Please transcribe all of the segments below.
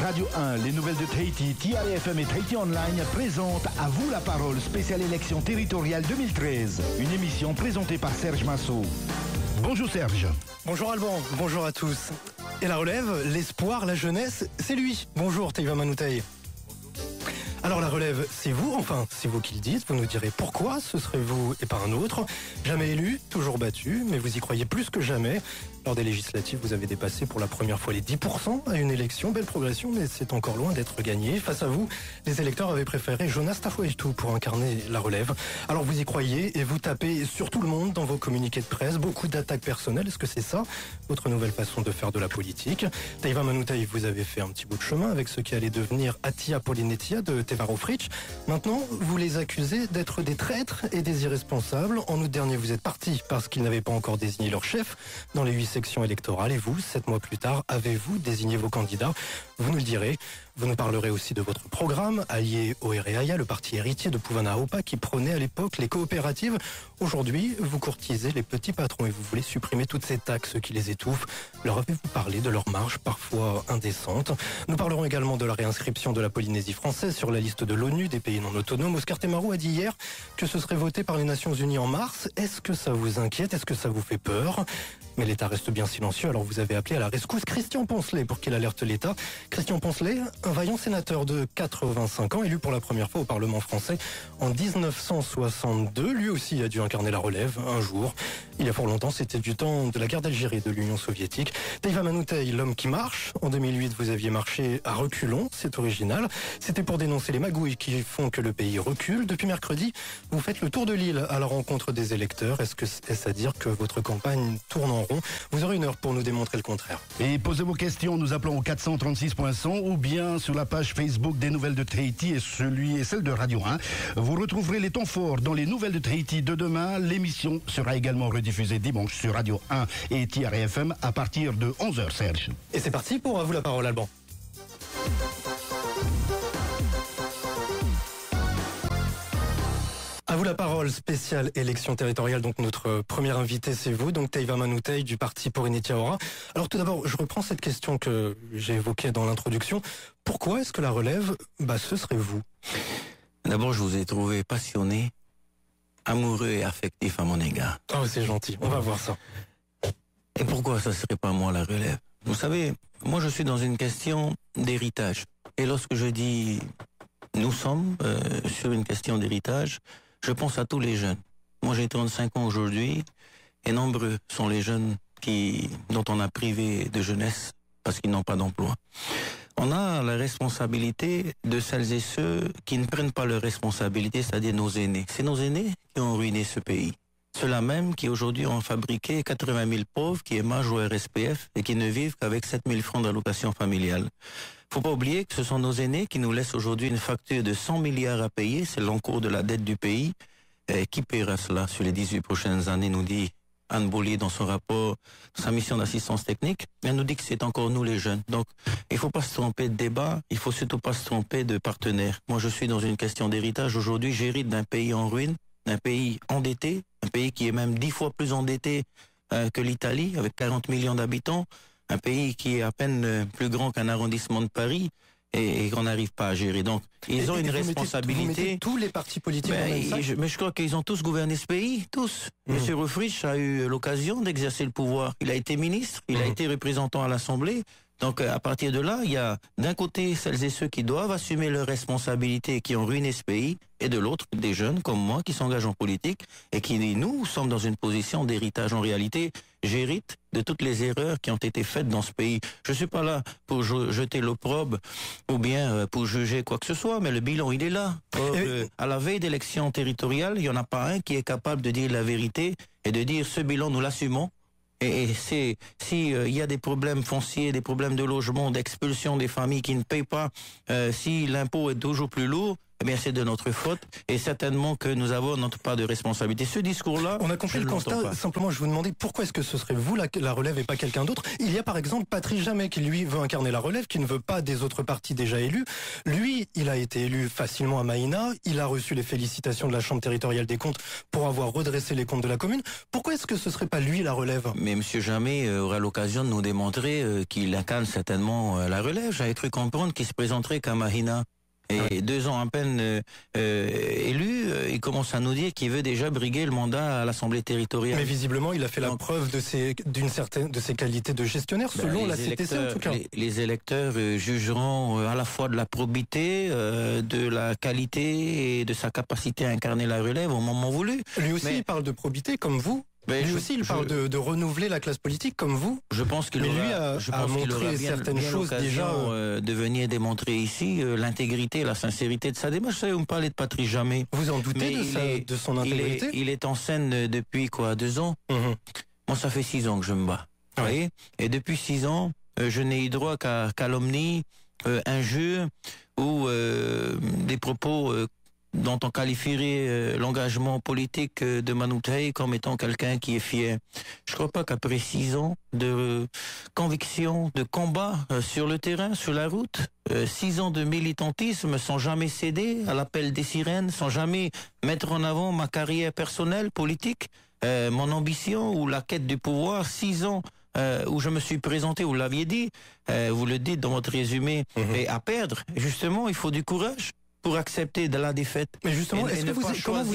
Radio 1, les nouvelles de Tahiti, TRFM et Tahiti Online présentent À vous la parole, spéciale élection territoriale 2013. Une émission présentée par Serge Massot. Bonjour Serge. Bonjour Alban, bonjour à tous. Et la relève, l'espoir, la jeunesse, c'est lui. Bonjour Teiva Manutaï. Alors la relève, c'est vous, enfin, c'est vous qui le dites, vous nous direz pourquoi ce serait vous et pas un autre. Jamais élu, toujours battu, mais vous y croyez plus que jamais. Lors des législatives, vous avez dépassé pour la première fois les 10% à une élection. Belle progression, mais c'est encore loin d'être gagné. Face à vous, les électeurs avaient préféré Jonas Tafoetu pour incarner la relève. Alors vous y croyez et vous tapez sur tout le monde dans vos communiqués de presse. Beaucoup d'attaques personnelles. Est-ce que c'est ça, votre nouvelle façon de faire de la politique? Teiva Manutaï, vous avez fait un petit bout de chemin avec ce qui allait devenir Atia Polinetia de Tevaro Fritsch. Maintenant, vous les accusez d'être des traîtres et des irresponsables. En août dernier, vous êtes partis parce qu'ils n'avaient pas encore désigné leur chef dans les 8 sections électorales. Et vous, 7 mois plus tard, avez-vous désigné vos candidats? Vous nous le direz. Vous nous parlerez aussi de votre programme, allié au Ereaya, le parti héritier de Puvana-Aupa, qui prônait à l'époque les coopératives. Aujourd'hui, vous courtisez les petits patrons et vous voulez supprimer toutes ces taxes qui les étouffent. Leur avez-vous parlé de leurs marges parfois indécentes? Nous parlerons également de la réinscription de la Polynésie française sur la liste de l'ONU des pays non autonomes. Oscar Temaru a dit hier que ce serait voté par les Nations Unies en mars. Est-ce que ça vous inquiète? Est-ce que ça vous fait peur? Mais l'État reste bien silencieux, alors vous avez appelé à la rescousse Christian Poncelet pour qu'il alerte l'État. Christian Poncelet, un vaillant sénateur de 85 ans, élu pour la première fois au Parlement français en 1962. Lui aussi a dû incarner la relève un jour. Il y a fort longtemps, c'était du temps de la guerre d'Algérie de l'Union soviétique. Teiva Manutaï, l'homme qui marche. En 2008, vous aviez marché à reculons, c'est original. C'était pour dénoncer les magouilles qui font que le pays recule. Depuis mercredi, vous faites le tour de l'île à la rencontre des électeurs. Est-ce à dire que votre campagne tourne en rond? Vous aurez une heure pour nous démontrer le contraire. Et posez vos questions, nous appelons au 436.100 ou bien sur la page Facebook des Nouvelles de Tahiti et celle de Radio 1. Vous retrouverez les temps forts dans les Nouvelles de Tahiti de demain. L'émission sera également rediffusée dimanche sur Radio 1 et TRFM à partir de 11h, Serge. Et c'est parti pour À vous la parole, Alban. À vous la parole, spéciale élection territoriale. Donc notre premier invité, c'est vous, donc Teiva Manutaï du parti Porinetia Ora. Alors tout d'abord, je reprends cette question que j'ai évoquée dans l'introduction. Pourquoi est-ce que la relève, ce serait vous? D'abord, je vous ai trouvé passionné, amoureux et affectif à mon égard. Oh, c'est gentil, on va voir ça. Et pourquoi ça serait pas moi la relève? Vous savez, moi je suis dans une question d'héritage. Et lorsque je dis nous sommes sur une question d'héritage, je pense à tous les jeunes. Moi j'ai 35 ans aujourd'hui et nombreux sont les jeunes dont on a privé de jeunesse parce qu'ils n'ont pas d'emploi. On a la responsabilité de celles et ceux qui ne prennent pas leurs responsabilités, c'est-à-dire nos aînés. C'est nos aînés qui ont ruiné ce pays. Ceux-là même qui aujourd'hui ont fabriqué 80 000 pauvres qui émargent au RSPF et qui ne vivent qu'avec 7 000 francs d'allocation familiale. Faut pas oublier que ce sont nos aînés qui nous laissent aujourd'hui une facture de 100 milliards à payer, c'est l'encours de la dette du pays. Et qui paiera cela sur les 18 prochaines années, nous dit Anne Bollier dans son rapport, sa mission d'assistance technique. Elle nous dit que c'est encore nous les jeunes. Donc, il faut pas se tromper de débat, il faut surtout pas se tromper de partenaire. Moi, je suis dans une question d'héritage. Aujourd'hui, j'hérite d'un pays en ruine, d'un pays endetté, un pays qui est même 10 fois plus endetté que l'Italie, avec 40 millions d'habitants, un pays qui est à peine plus grand qu'un arrondissement de Paris, et qu'on n'arrive pas à gérer. Donc, ils ont une responsabilité. Vous mettez tous les partis politiques dans le même sac. Mais je crois qu'ils ont tous gouverné ce pays, tous. Monsieur Refrich a eu l'occasion d'exercer le pouvoir. Il a été ministre, il a été représentant à l'Assemblée. Donc, à partir de là, il y a d'un côté celles et ceux qui doivent assumer leurs responsabilités et qui ont ruiné ce pays, et de l'autre, des jeunes comme moi qui s'engagent en politique et qui, nous, sommes dans une position d'héritage. En réalité, j'hérite de toutes les erreurs qui ont été faites dans ce pays. Je suis pas là pour jeter l'opprobre ou bien pour juger quoi que ce soit, mais le bilan, il est là. À la veille d'élections territoriales, il y en a pas un qui est capable de dire la vérité et de dire ce bilan, nous l'assumons. Et si il y a des problèmes fonciers, des problèmes de logement, d'expulsion des familles qui ne payent pas, si l'impôt est toujours plus lourd, eh bien c'est de notre faute et certainement que nous avons notre part de responsabilité. Ce discours-là, on a compris le constat. Simplement, je vous demandais pourquoi est-ce que ce serait vous la relève et pas quelqu'un d'autre. Il y a par exemple Patrice Jamais qui lui veut incarner la relève, qui ne veut pas des autres partis déjà élus. Lui, il a été élu facilement à Maïna. Il a reçu les félicitations de la Chambre territoriale des comptes pour avoir redressé les comptes de la commune. Pourquoi est-ce que ce serait pas lui la relève? Mais Monsieur Jamais aura l'occasion de nous démontrer qu'il incarne certainement la relève. J'avais cru comprendre qu'il se présenterait qu'à Mahina. Et 2 ans à peine élu, il commence à nous dire qu'il veut déjà briguer le mandat à l'Assemblée territoriale. Mais visiblement, il a fait la preuve de ses qualités de gestionnaire, selon la CTC en tout cas. Les électeurs jugeront à la fois de la probité, de la qualité et de sa capacité à incarner la relève au moment voulu. Lui aussi, il parle de probité comme vous. Lui aussi, il parle de renouveler la classe politique comme vous. Je pense qu'il aura montré certaines choses déjà. De venir démontrer ici l'intégrité, la sincérité de sa démarche. Vous savez, vous me parlez de Patrice Jamais. Vous en doutez de son intégrité? Il est en scène depuis quoi, 2 ans? Moi, ça fait 6 ans que je me bats. Vous voyez? Et depuis 6 ans, je n'ai eu droit qu'à calomnie, injures ou des propos dont on qualifierait l'engagement politique de Manoutai comme étant quelqu'un qui est fier. Je ne crois pas qu'après 6 ans de conviction, de combat sur le terrain, sur la route, 6 ans de militantisme sans jamais céder à l'appel des sirènes, sans jamais mettre en avant ma carrière personnelle, politique, mon ambition ou la quête du pouvoir, 6 ans où je me suis présenté, vous l'aviez dit, vous le dites dans votre résumé, et à perdre, justement, il faut du courage pour accepter de la défaite. Mais justement, est-ce que comment vous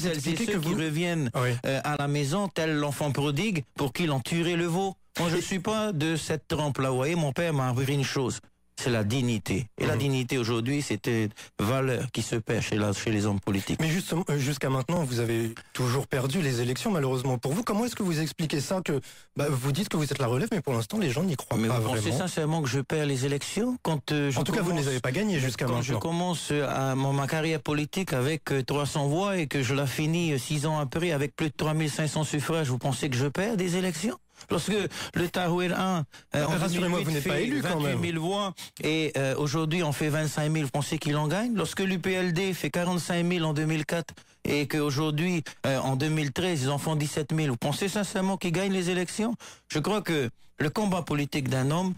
expliquez que vous reviennent à la maison tel l'enfant prodigue pour qu'il en tuerait le veau? Moi, je ne suis pas de cette trempe-là. Vous voyez, mon père m'a appris une chose. C'est la dignité. Et la dignité aujourd'hui, c'est une valeur qui se perd chez les hommes politiques. Mais justement, jusqu'à maintenant, vous avez toujours perdu les élections, malheureusement pour vous. Comment est-ce que vous expliquez ça que vous dites que vous êtes la relève, mais pour l'instant, les gens n'y croient pas vraiment. Vous pensez sincèrement que je perds les élections quand en tout cas, vous ne les avez pas gagnées jusqu'à maintenant. Quand je commence ma carrière politique avec 300 voix et que je la finis 6 ans après avec plus de 3500 suffrages, vous pensez que je perds des élections? Lorsque le Tarouel 1, rassurez-moi, vous n'êtes pas élu quand même. 28 000 voix et aujourd'hui on fait 25 000, vous pensez qu'il en gagne? Lorsque l'UPLD fait 45 000 en 2004 et qu'aujourd'hui, en 2013, ils en font 17 000, vous pensez sincèrement qu'il gagne les élections? Je crois que le combat politique d'un homme,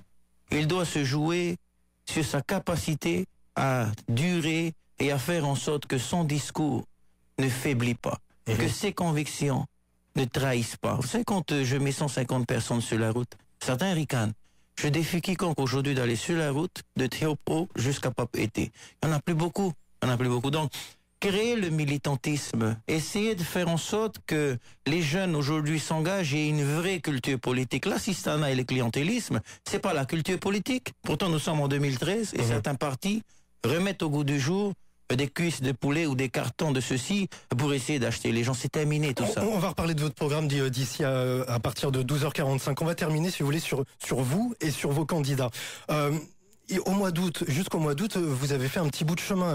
il doit se jouer sur sa capacité à durer et à faire en sorte que son discours ne faiblit pas, que ses convictions ne trahissent pas. Vous savez, quand je mets 150 personnes sur la route, certains ricanent. Je défie quiconque aujourd'hui d'aller sur la route de Théopo jusqu'à Papeete. Il n'y en a plus beaucoup. Donc, créer le militantisme, essayer de faire en sorte que les jeunes aujourd'hui s'engagent et aient une vraie culture politique. L'assistanat et le clientélisme, c'est pas la culture politique. Pourtant, nous sommes en 2013 et certains partis remettent au goût du jour des cuisses de poulet ou des cartons de ceci pour essayer d'acheter les gens. C'est terminé tout ça. On va reparler de votre programme d'ici à partir de 12h45. On va terminer, si vous voulez, sur vous et sur vos candidats. Et jusqu'au mois d'août, vous avez fait un petit bout de chemin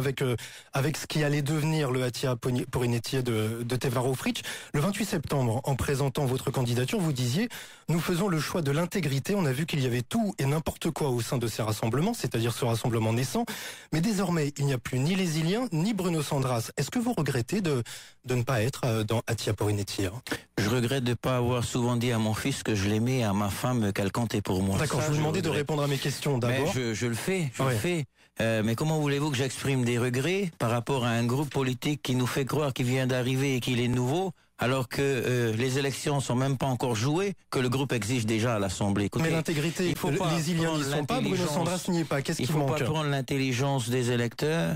avec ce qui allait devenir le Hatia Porinetier de Tevaro Fritsch. Le 28 septembre, en présentant votre candidature, vous disiez « Nous faisons le choix de l'intégrité. On a vu qu'il y avait tout et n'importe quoi au sein de ces rassemblements, c'est-à-dire ce rassemblement naissant. Mais désormais, il n'y a plus ni les Iliens, ni Bruno Sandras. Est-ce que vous regrettez de ne pas être dans Hatia Porinetier ?» Je regrette de ne pas avoir souvent dit à mon fils que je l'aimais et à ma femme qu'elle comptait pour moi. D'accord, je vous demandais de répondre à mes questions d'abord. Je le fais. Mais comment voulez-vous que j'exprime des regrets par rapport à un groupe politique qui nous fait croire qu'il vient d'arriver et qu'il est nouveau, alors que les élections sont même pas encore jouées, que le groupe exige déjà à l'Assemblée? Écoutez, mais l'intégrité, les Iliens n'y sont pas, Bruno Sandras n'y est pas. Qu'est-ce qui manque? Il ne faut pas prendre l'intelligence des électeurs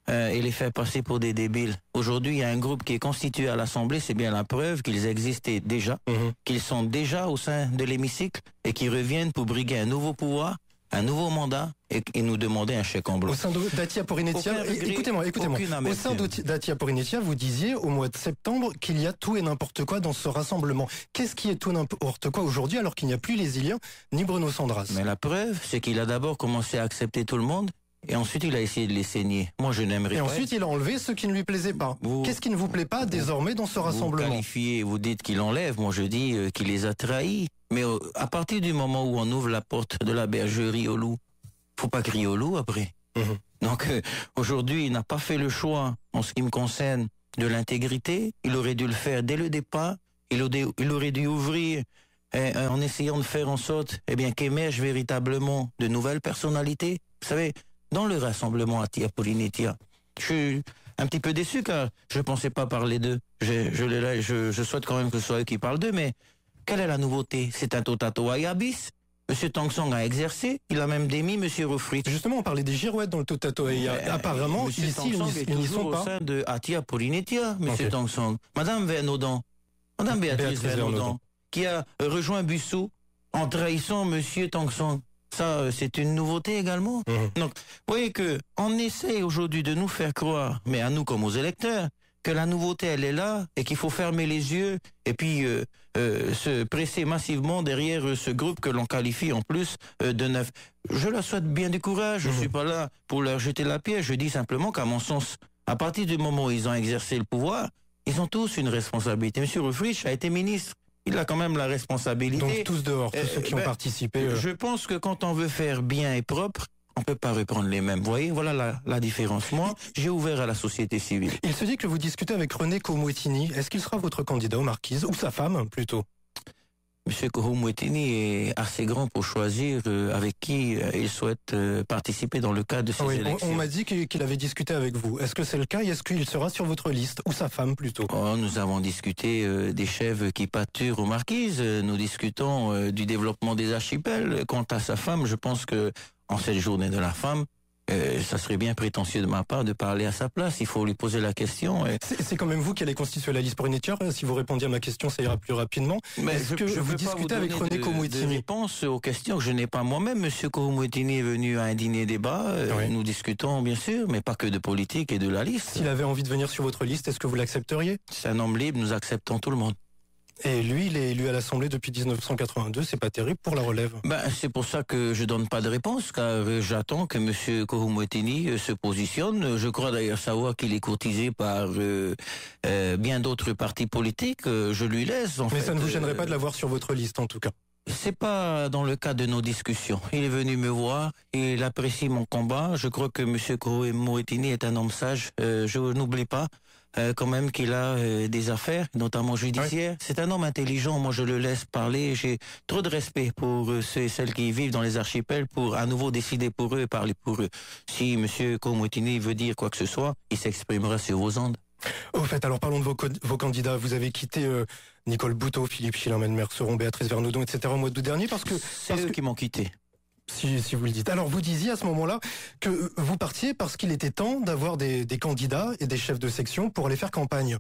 et les faire passer pour des débiles. Aujourd'hui, il y a un groupe qui est constitué à l'Assemblée, c'est bien la preuve qu'ils existaient déjà, qu'ils sont déjà au sein de l'hémicycle et qu'ils reviennent pour briguer un nouveau pouvoir, un nouveau mandat et nous demander un chèque en blanc. Au sein d'Hatia Porinetier, écoutez-moi. Au sein d'Hatia Porinetier, vous disiez au mois de septembre qu'il y a tout et n'importe quoi dans ce rassemblement. Qu'est-ce qui est tout et n'importe quoi aujourd'hui alors qu'il n'y a plus les Iliens ni Bruno Sandras? Mais la preuve, c'est qu'il a d'abord commencé à accepter tout le monde et ensuite il a essayé de les saigner. Moi je n'aimerais pas. Et ensuite il a enlevé ceux qui ne lui plaisaient pas. Qu'est-ce qui ne vous plaît pas désormais dans ce rassemblement? Vous dites qu'il enlève, moi je dis qu'il les a trahis. Mais à partir du moment où on ouvre la porte de la bergerie au loup, faut pas crier au loup après. Donc aujourd'hui, il n'a pas fait le choix, en ce qui me concerne, de l'intégrité. Il aurait dû le faire dès le départ. Il aurait dû ouvrir en essayant de faire en sorte qu'émergent véritablement de nouvelles personnalités. Vous savez, dans le rassemblement Atia Polinitia, je suis un petit peu déçu car je ne pensais pas parler d'eux. Je souhaite quand même que ce soit eux qui parlent d'eux, mais quelle est la nouveauté? C'est un Totato Ayabis. M. Tangsong a exercé, il a même démis M. Rofrit. Justement, on parlait des girouettes dans le Totato Aya. Apparemment, M. ici, ils n'y sont pas. Au sein de Atia Polinitia, M. Tangsong. Madame Vernaudan, Madame Béatrice Vernaudan, qui a rejoint Bussou en trahissant M. Tangsong. Ça, c'est une nouveauté également. Donc, vous voyez que on essaie aujourd'hui de nous faire croire, mais à nous comme aux électeurs, que la nouveauté, elle est là et qu'il faut fermer les yeux et puis se presser massivement derrière ce groupe que l'on qualifie en plus de neuf. Je leur souhaite bien du courage. Je ne suis pas là pour leur jeter la pierre. Je dis simplement qu'à mon sens, à partir du moment où ils ont exercé le pouvoir, ils ont tous une responsabilité. Monsieur Rufrich a été ministre. Il a quand même la responsabilité. Donc tous dehors, tous ceux qui ont participé. Je pense que quand on veut faire bien et propre, on peut pas reprendre les mêmes. Vous voyez, voilà la différence. Moi, j'ai ouvert à la société civile. Il se dit que vous discutez avec René Koumouetini. Est-ce qu'il sera votre candidat aux marquises ou sa femme, plutôt? Monsieur Koumouetini est assez grand pour choisir avec qui il souhaite participer dans le cadre de ces élections. On m'a dit qu'il avait discuté avec vous. Est-ce que c'est le cas et est-ce qu'il sera sur votre liste ou sa femme plutôt? Nous avons discuté des chefs qui pâturent aux marquises. Nous discutons du développement des archipels. Quant à sa femme, je pense que en cette journée de la femme, ça serait bien prétentieux de ma part de parler à sa place. Il faut lui poser la question. C'est quand même vous qui allez constituer la liste pour une étière. Si vous répondiez à ma question, ça ira plus rapidement. Mais est-ce que vous discutez avec René Koumouetini? Je réponse aux questions que je n'ai pas moi-même. Monsieur Koumouetini est venu à un dîner débat. Nous discutons bien sûr, mais pas que de politique et de la liste. S'il avait envie de venir sur votre liste, est-ce que vous l'accepteriez? C'est un homme libre, nous acceptons tout le monde. Et lui, il est élu à l'Assemblée depuis 1982, c'est pas terrible pour la relève. C'est pour ça que je donne pas de réponse, car j'attends que M. Koumouetini se positionne. Je crois d'ailleurs savoir qu'il est courtisé par bien d'autres partis politiques. Je lui laisse. Mais ça ne vous gênerait pas de l'avoir sur votre liste, en tout cas? C'est pas dans le cadre de nos discussions. Il est venu me voir, il apprécie mon combat. Je crois que M. Koumouetini est un homme sage. Je n'oublie pas quand même qu'il a des affaires, notamment judiciaires. C'est un homme intelligent, moi je le laisse parler. J'ai trop de respect pour ceux et celles qui vivent dans les archipels pour à nouveau décider pour eux et parler pour eux. Si M. Koumouetini veut dire quoi que ce soit, il s'exprimera sur vos ondes. Au fait, alors parlons de vos candidats. Vous avez quitté Nicole Bouteau, Philippe Schillermann-Merceron, Béatrice Vernaudan, etc. au mois d'août dernier parce que... C'est eux qui m'ont quitté. Si vous le dites. Alors vous disiez à ce moment-là que vous partiez parce qu'il était temps d'avoir des candidats et des chefs de section pour aller faire campagne.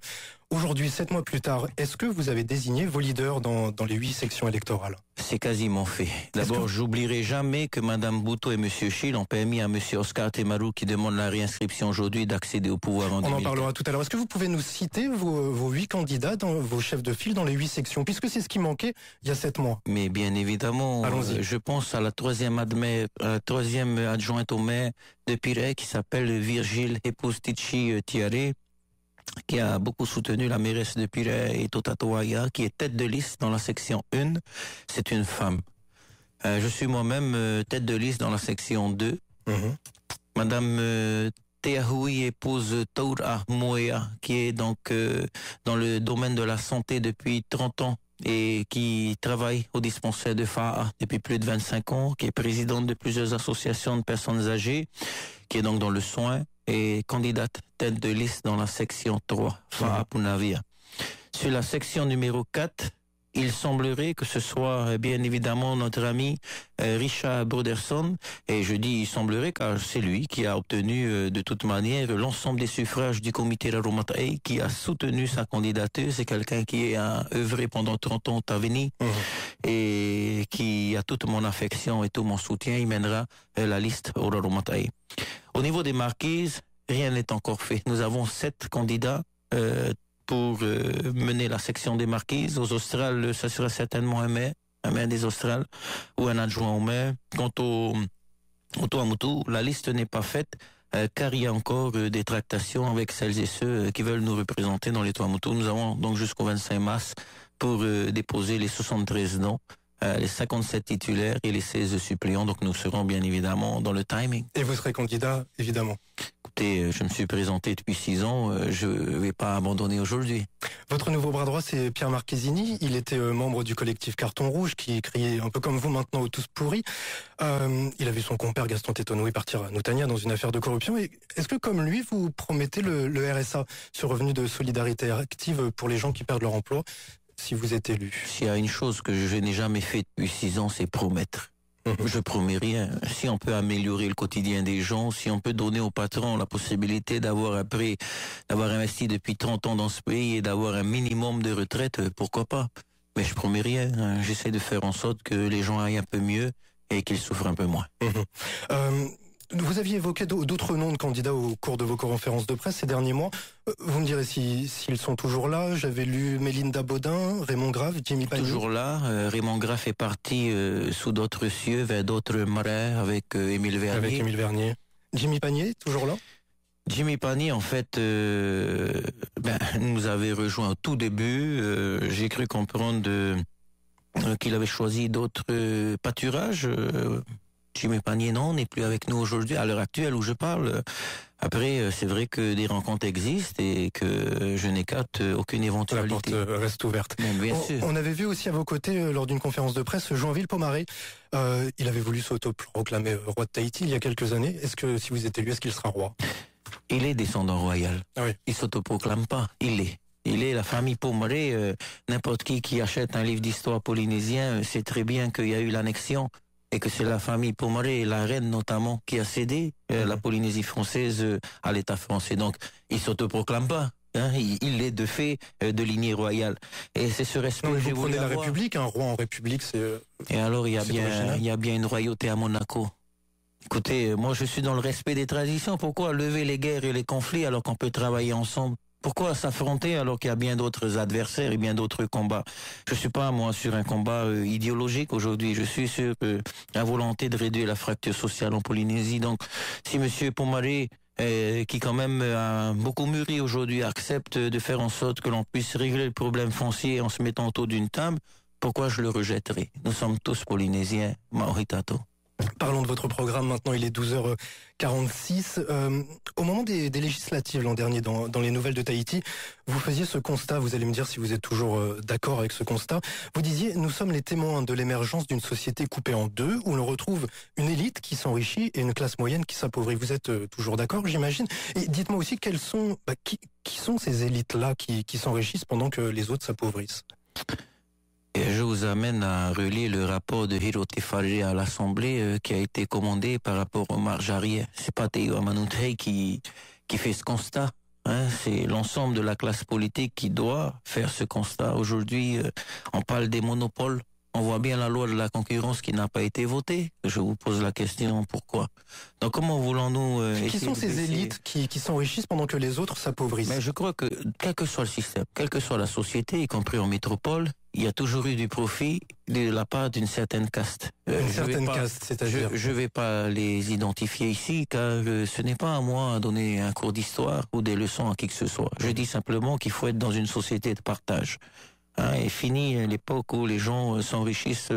Aujourd'hui, 7 mois plus tard, est-ce que vous avez désigné vos leaders dans les 8 sections électorales? C'est quasiment fait. D'abord, j'oublierai jamais que Mme Bouteau et M. Schill ont permis à M. Oscar Temarou, qui demande la réinscription aujourd'hui, d'accéder au pouvoir en 2004. On en parlera tout à l'heure. Est-ce que vous pouvez nous citer vos 8 candidats, vos chefs de file dans les 8 sections, puisque c'est ce qui manquait il y a 7 mois? Mais bien évidemment, je pense à la troisième adjointe au maire de Pirée, qui s'appelle Virgile Epoustici Tiare, qui a beaucoup soutenu la mairesse de Pirée et Totato Aya, qui est tête de liste dans la section 1. C'est une femme. Je suis moi-même tête de liste dans la section 2. Madame Teahoui épouse Toura Moea, qui est donc dans le domaine de la santé depuis 30 ans et qui travaille au dispensaire de FAA depuis plus de 25 ans, qui est présidente de plusieurs associations de personnes âgées, qui est donc dans le soin et candidate tête de liste dans la section 3, FAA Punavia. Sur la section numéro 4, il semblerait que ce soit bien évidemment notre ami Richard Broderson, et je dis il semblerait car c'est lui qui a obtenu de toute manière l'ensemble des suffrages du comité Raromatay, qui a soutenu sa candidature. C'est quelqu'un qui a œuvré pendant 30 ans à Veni et qui a toute mon affection et tout mon soutien. Il mènera la liste au Raromatay. Au niveau des marquises, rien n'est encore fait. Nous avons 7 candidats pour mener la section des marquises. Aux Australes, ça sera certainement un maire des Australes ou un adjoint au maire. Quant au Tuamotu, la liste n'est pas faite car il y a encore des tractations avec celles et ceux qui veulent nous représenter dans les Tuamotu. Nous avons donc jusqu'au 25 mars pour déposer les 73 noms les 57 titulaires et les 16 suppléants. Donc nous serons bien évidemment dans le timing. Et vous serez candidat, évidemment. Écoutez, je me suis présenté depuis 6 ans, je ne vais pas abandonner aujourd'hui. Votre nouveau bras droit, c'est Pierre Marchesini. Il était membre du collectif Carton Rouge, qui criait un peu comme vous maintenant aux tous pourris. Il a vu son compère Gaston Tétonnoué partir à Noutania dans une affaire de corruption. Et est-ce que, comme lui, vous promettez le RSA, ce revenu de solidarité active pour les gens qui perdent leur emploi, si vous êtes élu? S'il y a une chose que je n'ai jamais fait depuis 6 ans, c'est promettre. Je promets rien. Si on peut améliorer le quotidien des gens, si on peut donner aux patrons la possibilité d'avoir investi depuis 30 ans dans ce pays et d'avoir un minimum de retraite, pourquoi pas? Mais je promets rien. J'essaie de faire en sorte que les gens aillent un peu mieux et qu'ils souffrent un peu moins. Vous aviez évoqué d'autres noms de candidats au cours de vos conférences de presse ces derniers mois. Vous me direz s'ils sont toujours là. J'avais lu Mélinda Baudin, Raymond Grave, Jimmy Panier. Toujours là. Raymond Grave est parti sous d'autres cieux, vers d'autres marais avec Émile Vernier. Avec Émile Vernier. Jimmy Panier, toujours là? Jimmy Panier, en fait, nous avait rejoint au tout début. J'ai cru comprendre qu'il avait choisi d'autres pâturages. Jimmy Panier, non, n'est plus avec nous aujourd'hui, à l'heure actuelle où je parle. Après, c'est vrai que des rencontres existent et que je n'écarte aucune éventualité. La porte reste ouverte. Bien sûr. On avait vu aussi à vos côtés, lors d'une conférence de presse, Joinville Pomaré. Il avait voulu s'autoproclamer roi de Tahiti il y a quelques années. Est-ce que, si vous êtes élu, est-ce qu'il sera roi? Il est descendant royal. Ah oui. Il s'autoproclame pas, il est. Il est la famille Pomaré. N'importe qui achète un livre d'histoire polynésien sait très bien qu'il y a eu l'annexion. Et que c'est la famille Pomaré, la reine notamment, qui a cédé la Polynésie française à l'État français. Donc, il s'autoproclame pas. Hein, il est de fait de lignée royale. Et c'est ce respect que j'ai voulu avoir. Vous prenez la avoir. République, un roi en République, c'est... Et alors, il y a bien une royauté à Monaco. Écoutez, moi je suis dans le respect des traditions. Pourquoi lever les guerres et les conflits alors qu'on peut travailler ensemble? Pourquoi s'affronter alors qu'il y a bien d'autres adversaires et bien d'autres combats? Je suis pas, moi, sur un combat idéologique aujourd'hui. Je suis sur la volonté de réduire la fracture sociale en Polynésie. Donc, si Monsieur Pomaré, qui quand même a beaucoup mûri aujourd'hui, accepte de faire en sorte que l'on puisse régler le problème foncier en se mettant autour d'une table, pourquoi je le rejetterai? Nous sommes tous Polynésiens. Maori tatou. Parlons de votre programme maintenant, il est 12h46. Au moment des législatives l'an dernier dans les nouvelles de Tahiti, vous faisiez ce constat, vous allez me dire si vous êtes toujours d'accord avec ce constat. Vous disiez, nous sommes les témoins de l'émergence d'une société coupée en deux, où l'on retrouve une élite qui s'enrichit et une classe moyenne qui s'appauvrit. Vous êtes toujours d'accord, j'imagine? Et dites-moi aussi, qui sont ces élites-là qui s'enrichissent pendant que les autres s'appauvrissent? Et je vous amène à relire le rapport de Hirote Faré à l'Assemblée qui a été commandé par rapport aux marges arrière. C'est pas Teiwa Manutei qui fait ce constat. Hein, c'est l'ensemble de la classe politique qui doit faire ce constat. Aujourd'hui, on parle des monopoles. On voit bien la loi de la concurrence qui n'a pas été votée. Je vous pose la question, pourquoi? Donc comment voulons-nous... qui sont ces élites qui s'enrichissent pendant que les autres s'appauvrissent? Mais je crois que, quel que soit le système, quelle que soit la société, y compris en métropole, il y a toujours eu du profit de la part d'une certaine caste. Une certaine caste, c'est-à-dire? Je ne vais pas les identifier ici, car ce n'est pas à moi de donner un cours d'histoire ou des leçons à qui que ce soit. Je dis simplement qu'il faut être dans une société de partage. Hein, et fini l'époque où les gens s'enrichissent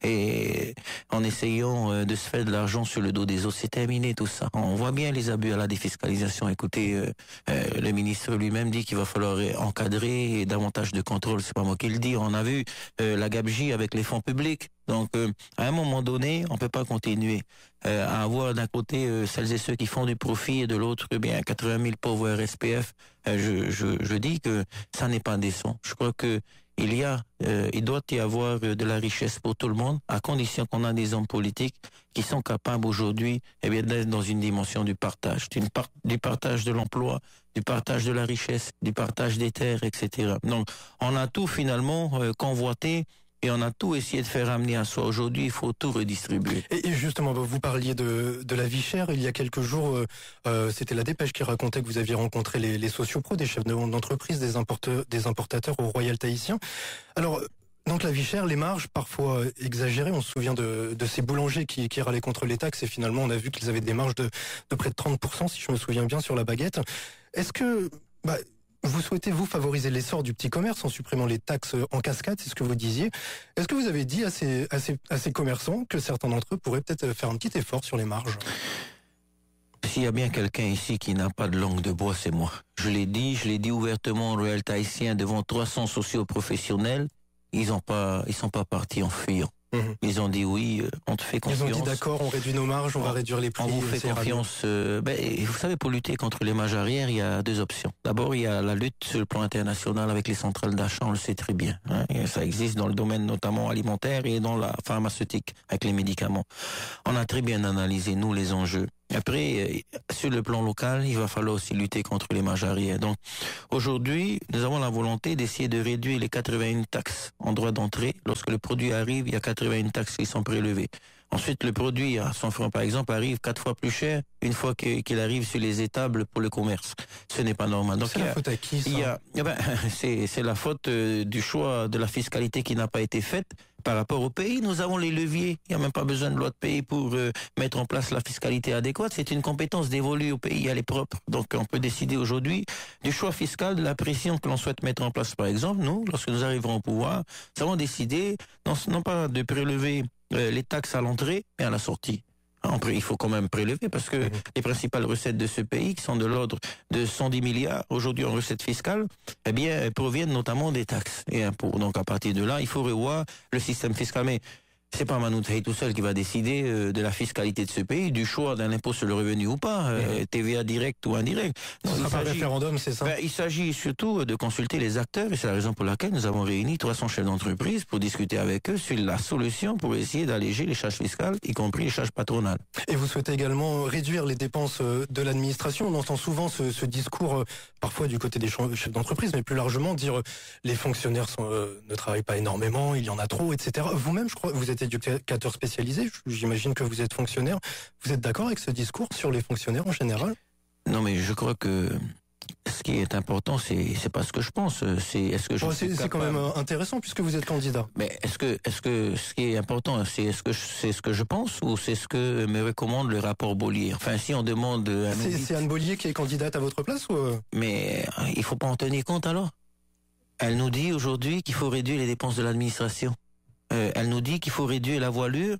et en essayant de se faire de l'argent sur le dos des autres. C'est terminé tout ça. On voit bien les abus à la défiscalisation. Écoutez, le ministre lui-même dit qu'il va falloir encadrer et davantage de contrôle. C'est pas moi qui le dis. On a vu la gabegie avec les fonds publics. Donc, à un moment donné, on peut pas continuer à avoir d'un côté celles et ceux qui font du profit et de l'autre, eh bien, 80 000 pauvres RSPF. Je dis que ça n'est pas décent. Je crois que il doit y avoir de la richesse pour tout le monde, à condition qu'on a des hommes politiques qui sont capables aujourd'hui, eh bien, d'être dans une dimension du partage, du partage de l'emploi, du partage de la richesse, du partage des terres, etc. Donc, on a tout finalement convoité. Et on a tout essayé de faire amener à soi. Aujourd'hui, il faut tout redistribuer. Et justement, vous parliez de la vie chère. Il y a quelques jours, c'était la Dépêche qui racontait que vous aviez rencontré les sociopros, des chefs d'entreprise, des importateurs au Royal Tahitien. Alors, donc la vie chère, les marges parfois exagérées. On se souvient de ces boulangers qui râlaient contre les taxes et finalement, on a vu qu'ils avaient des marges de près de 30%, si je me souviens bien, sur la baguette. Est-ce que... vous souhaitez, vous, favoriser l'essor du petit commerce en supprimant les taxes en cascade, c'est ce que vous disiez. Est-ce que vous avez dit à ces commerçants que certains d'entre eux pourraient peut-être faire un petit effort sur les marges? S'il y a bien quelqu'un ici qui n'a pas de langue de bois, c'est moi. Je l'ai dit ouvertement aux royautés haïtiens devant 300 socio-professionnels. Ils sont pas partis en fuyant. Ils ont dit oui, on te fait confiance. Ils ont dit d'accord, on réduit nos marges, on va réduire les prix. On vous fait confiance. Vous savez, pour lutter contre les marges arrières, il y a deux options. D'abord, il y a la lutte sur le plan international avec les centrales d'achat, on le sait très bien. Et ça existe dans le domaine notamment alimentaire et dans la pharmaceutique, avec les médicaments. On a très bien analysé, nous, les enjeux. Après, sur le plan local, il va falloir aussi lutter contre les marges arrières. Donc, aujourd'hui, nous avons la volonté d'essayer de réduire les 81 taxes en droit d'entrée. Lorsque le produit arrive, il y a 81 taxes qui sont prélevées. Ensuite, le produit à 100 francs, par exemple, arrive 4 fois plus cher une fois qu'il arrive sur les étables pour le commerce. Ce n'est pas normal. Donc, c'est la faute à qui, ça? C'est la faute du choix de la fiscalité qui n'a pas été faite. Par rapport au pays, nous avons les leviers. Il n'y a même pas besoin de loi de pays pour mettre en place la fiscalité adéquate. C'est une compétence dévolue au pays, elle est propre. Donc on peut décider aujourd'hui du choix fiscal, de la pression que l'on souhaite mettre en place. Par exemple, nous, lorsque nous arriverons au pouvoir, nous avons décidé non pas de prélever les taxes à l'entrée, mais à la sortie. Il faut quand même prélever parce que les principales recettes de ce pays, qui sont de l'ordre de 110 milliards aujourd'hui en recettes fiscales, eh bien, proviennent notamment des taxes et impôts. Donc à partir de là, il faut revoir le système fiscal. Mais c'est pas Manoutai tout seul qui va décider de la fiscalité de ce pays, du choix d'un impôt sur le revenu ou pas, TVA direct ou indirect. Ce sera pas un référendum, c'est ça? Il s'agit surtout de consulter les acteurs et c'est la raison pour laquelle nous avons réuni 300 chefs d'entreprise pour discuter avec eux sur la solution pour essayer d'alléger les charges fiscales, y compris les charges patronales. Et vous souhaitez également réduire les dépenses de l'administration. On entend souvent ce discours, parfois du côté des chefs d'entreprise, mais plus largement dire les fonctionnaires ne travaillent pas énormément, il y en a trop, etc. Vous-même, je crois, vous êtes éducateur spécialisé, j'imagine que vous êtes fonctionnaire. Vous êtes d'accord avec ce discours sur les fonctionnaires en général? Non, mais je crois que ce qui est important, c'est pas ce que je pense, c'est est-ce que je suis capable... C'est quand même intéressant puisque vous êtes candidat. Mais est-ce que ce qui est important, c'est ce que je pense ou c'est ce que me recommande le rapport Bollier? Enfin, si on demande... C'est Anne Bollier qui est candidate à votre place ou... Mais il faut pas en tenir compte alors. Elle nous dit aujourd'hui qu'il faut réduire les dépenses de l'administration. Elle nous dit qu'il faut réduire la voilure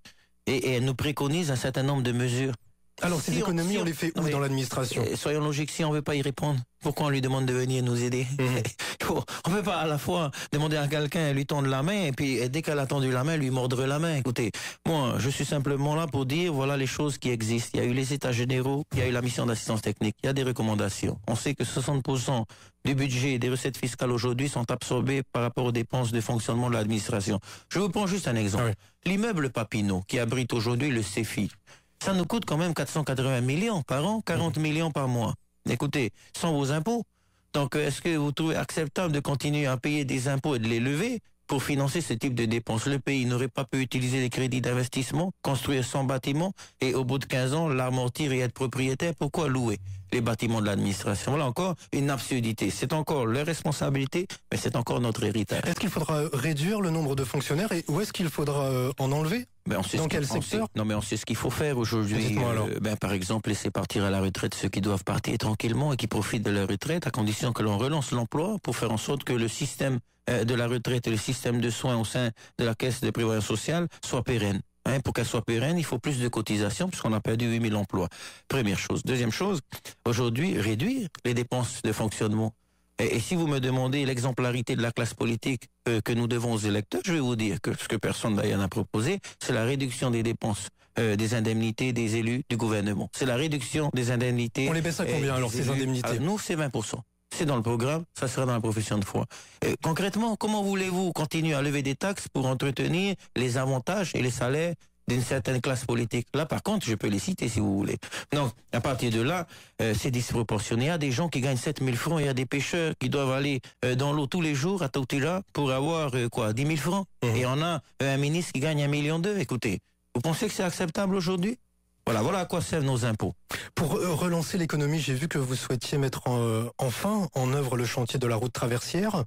et elle nous préconise un certain nombe de mesures. Alors ces économies, on les fait où dans l'administration? Soyons logiques, si on veut pas y répondre, pourquoi on lui demande de venir nous aider? On peut pas à la fois demander à quelqu'un, lui tendre la main, et puis dès qu'elle a tendu la main, lui mordre la main. Écoutez, moi, je suis simplement là pour dire, voilà les choses qui existent. Il y a eu les états généraux, il y a eu la mission d'assistance technique, il y a des recommandations. On sait que 60% du budget et des recettes fiscales aujourd'hui sont absorbées par rapport aux dépenses de fonctionnement de l'administration. Je vous prends juste un exemple. L'immeuble Papineau, qui abrite aujourd'hui le CEFI, ça nous coûte quand même 480 millions par an, 40 millions par mois. Écoutez, sans vos impôts. Donc, est-ce que vous trouvez acceptable de continuer à payer des impôts et de les lever pour financer ce type de dépenses? Le pays n'aurait pas pu utiliser les crédits d'investissement, construire 100 bâtiments et au bout de 15 ans, l'amortir et être propriétaire. Pourquoi louer les bâtiments de l'administration? Voilà encore une absurdité. C'est encore leur responsabilité, mais c'est encore notre héritage. Est-ce qu'il faudra réduire le nombre de fonctionnaires et où est-ce qu'il faudra en enlever? Dans quel secteur? Non, mais on sait ce qu'il faut faire aujourd'hui. Par exemple, laisser partir à la retraite ceux qui doivent partir tranquillement et qui profitent de leur retraite, à condition que l'on relance l'emploi pour faire en sorte que le système de la retraite et le système de soins au sein de la caisse de prévoyance sociale soit pérenne. Pour qu'elle soit pérenne, il faut plus de cotisations puisqu'on a perdu 8000 emplois. Première chose. Deuxième chose, aujourd'hui, réduire les dépenses de fonctionnement. Et si vous me demandez l'exemplarité de la classe politique que nous devons aux électeurs, je vais vous dire que ce que personne d'ailleurs n'a proposé, c'est la réduction des dépenses des indemnités des élus du gouvernement. C'est la réduction des indemnités... On les baisse à combien alors ces indemnités? Alors, nous, c'est 20%. C'est dans le programme, ça sera dans la profession de foi. Concrètement, comment voulez-vous continuer à lever des taxes pour entretenir les avantages et les salaires d'une certaine classe politique? Là, par contre, je peux les citer si vous voulez. Donc, à partir de là, c'est disproportionné. Il y a des gens qui gagnent 7000 francs, il y a des pêcheurs qui doivent aller dans l'eau tous les jours à Tautila pour avoir 10 000 francs. Et on a un ministre qui gagne 1,2 million. Écoutez, vous pensez que c'est acceptable aujourd'hui? Voilà à quoi servent nos impôts. Pour relancer l'économie, j'ai vu que vous souhaitiez mettre enfin en œuvre le chantier de la route traversière.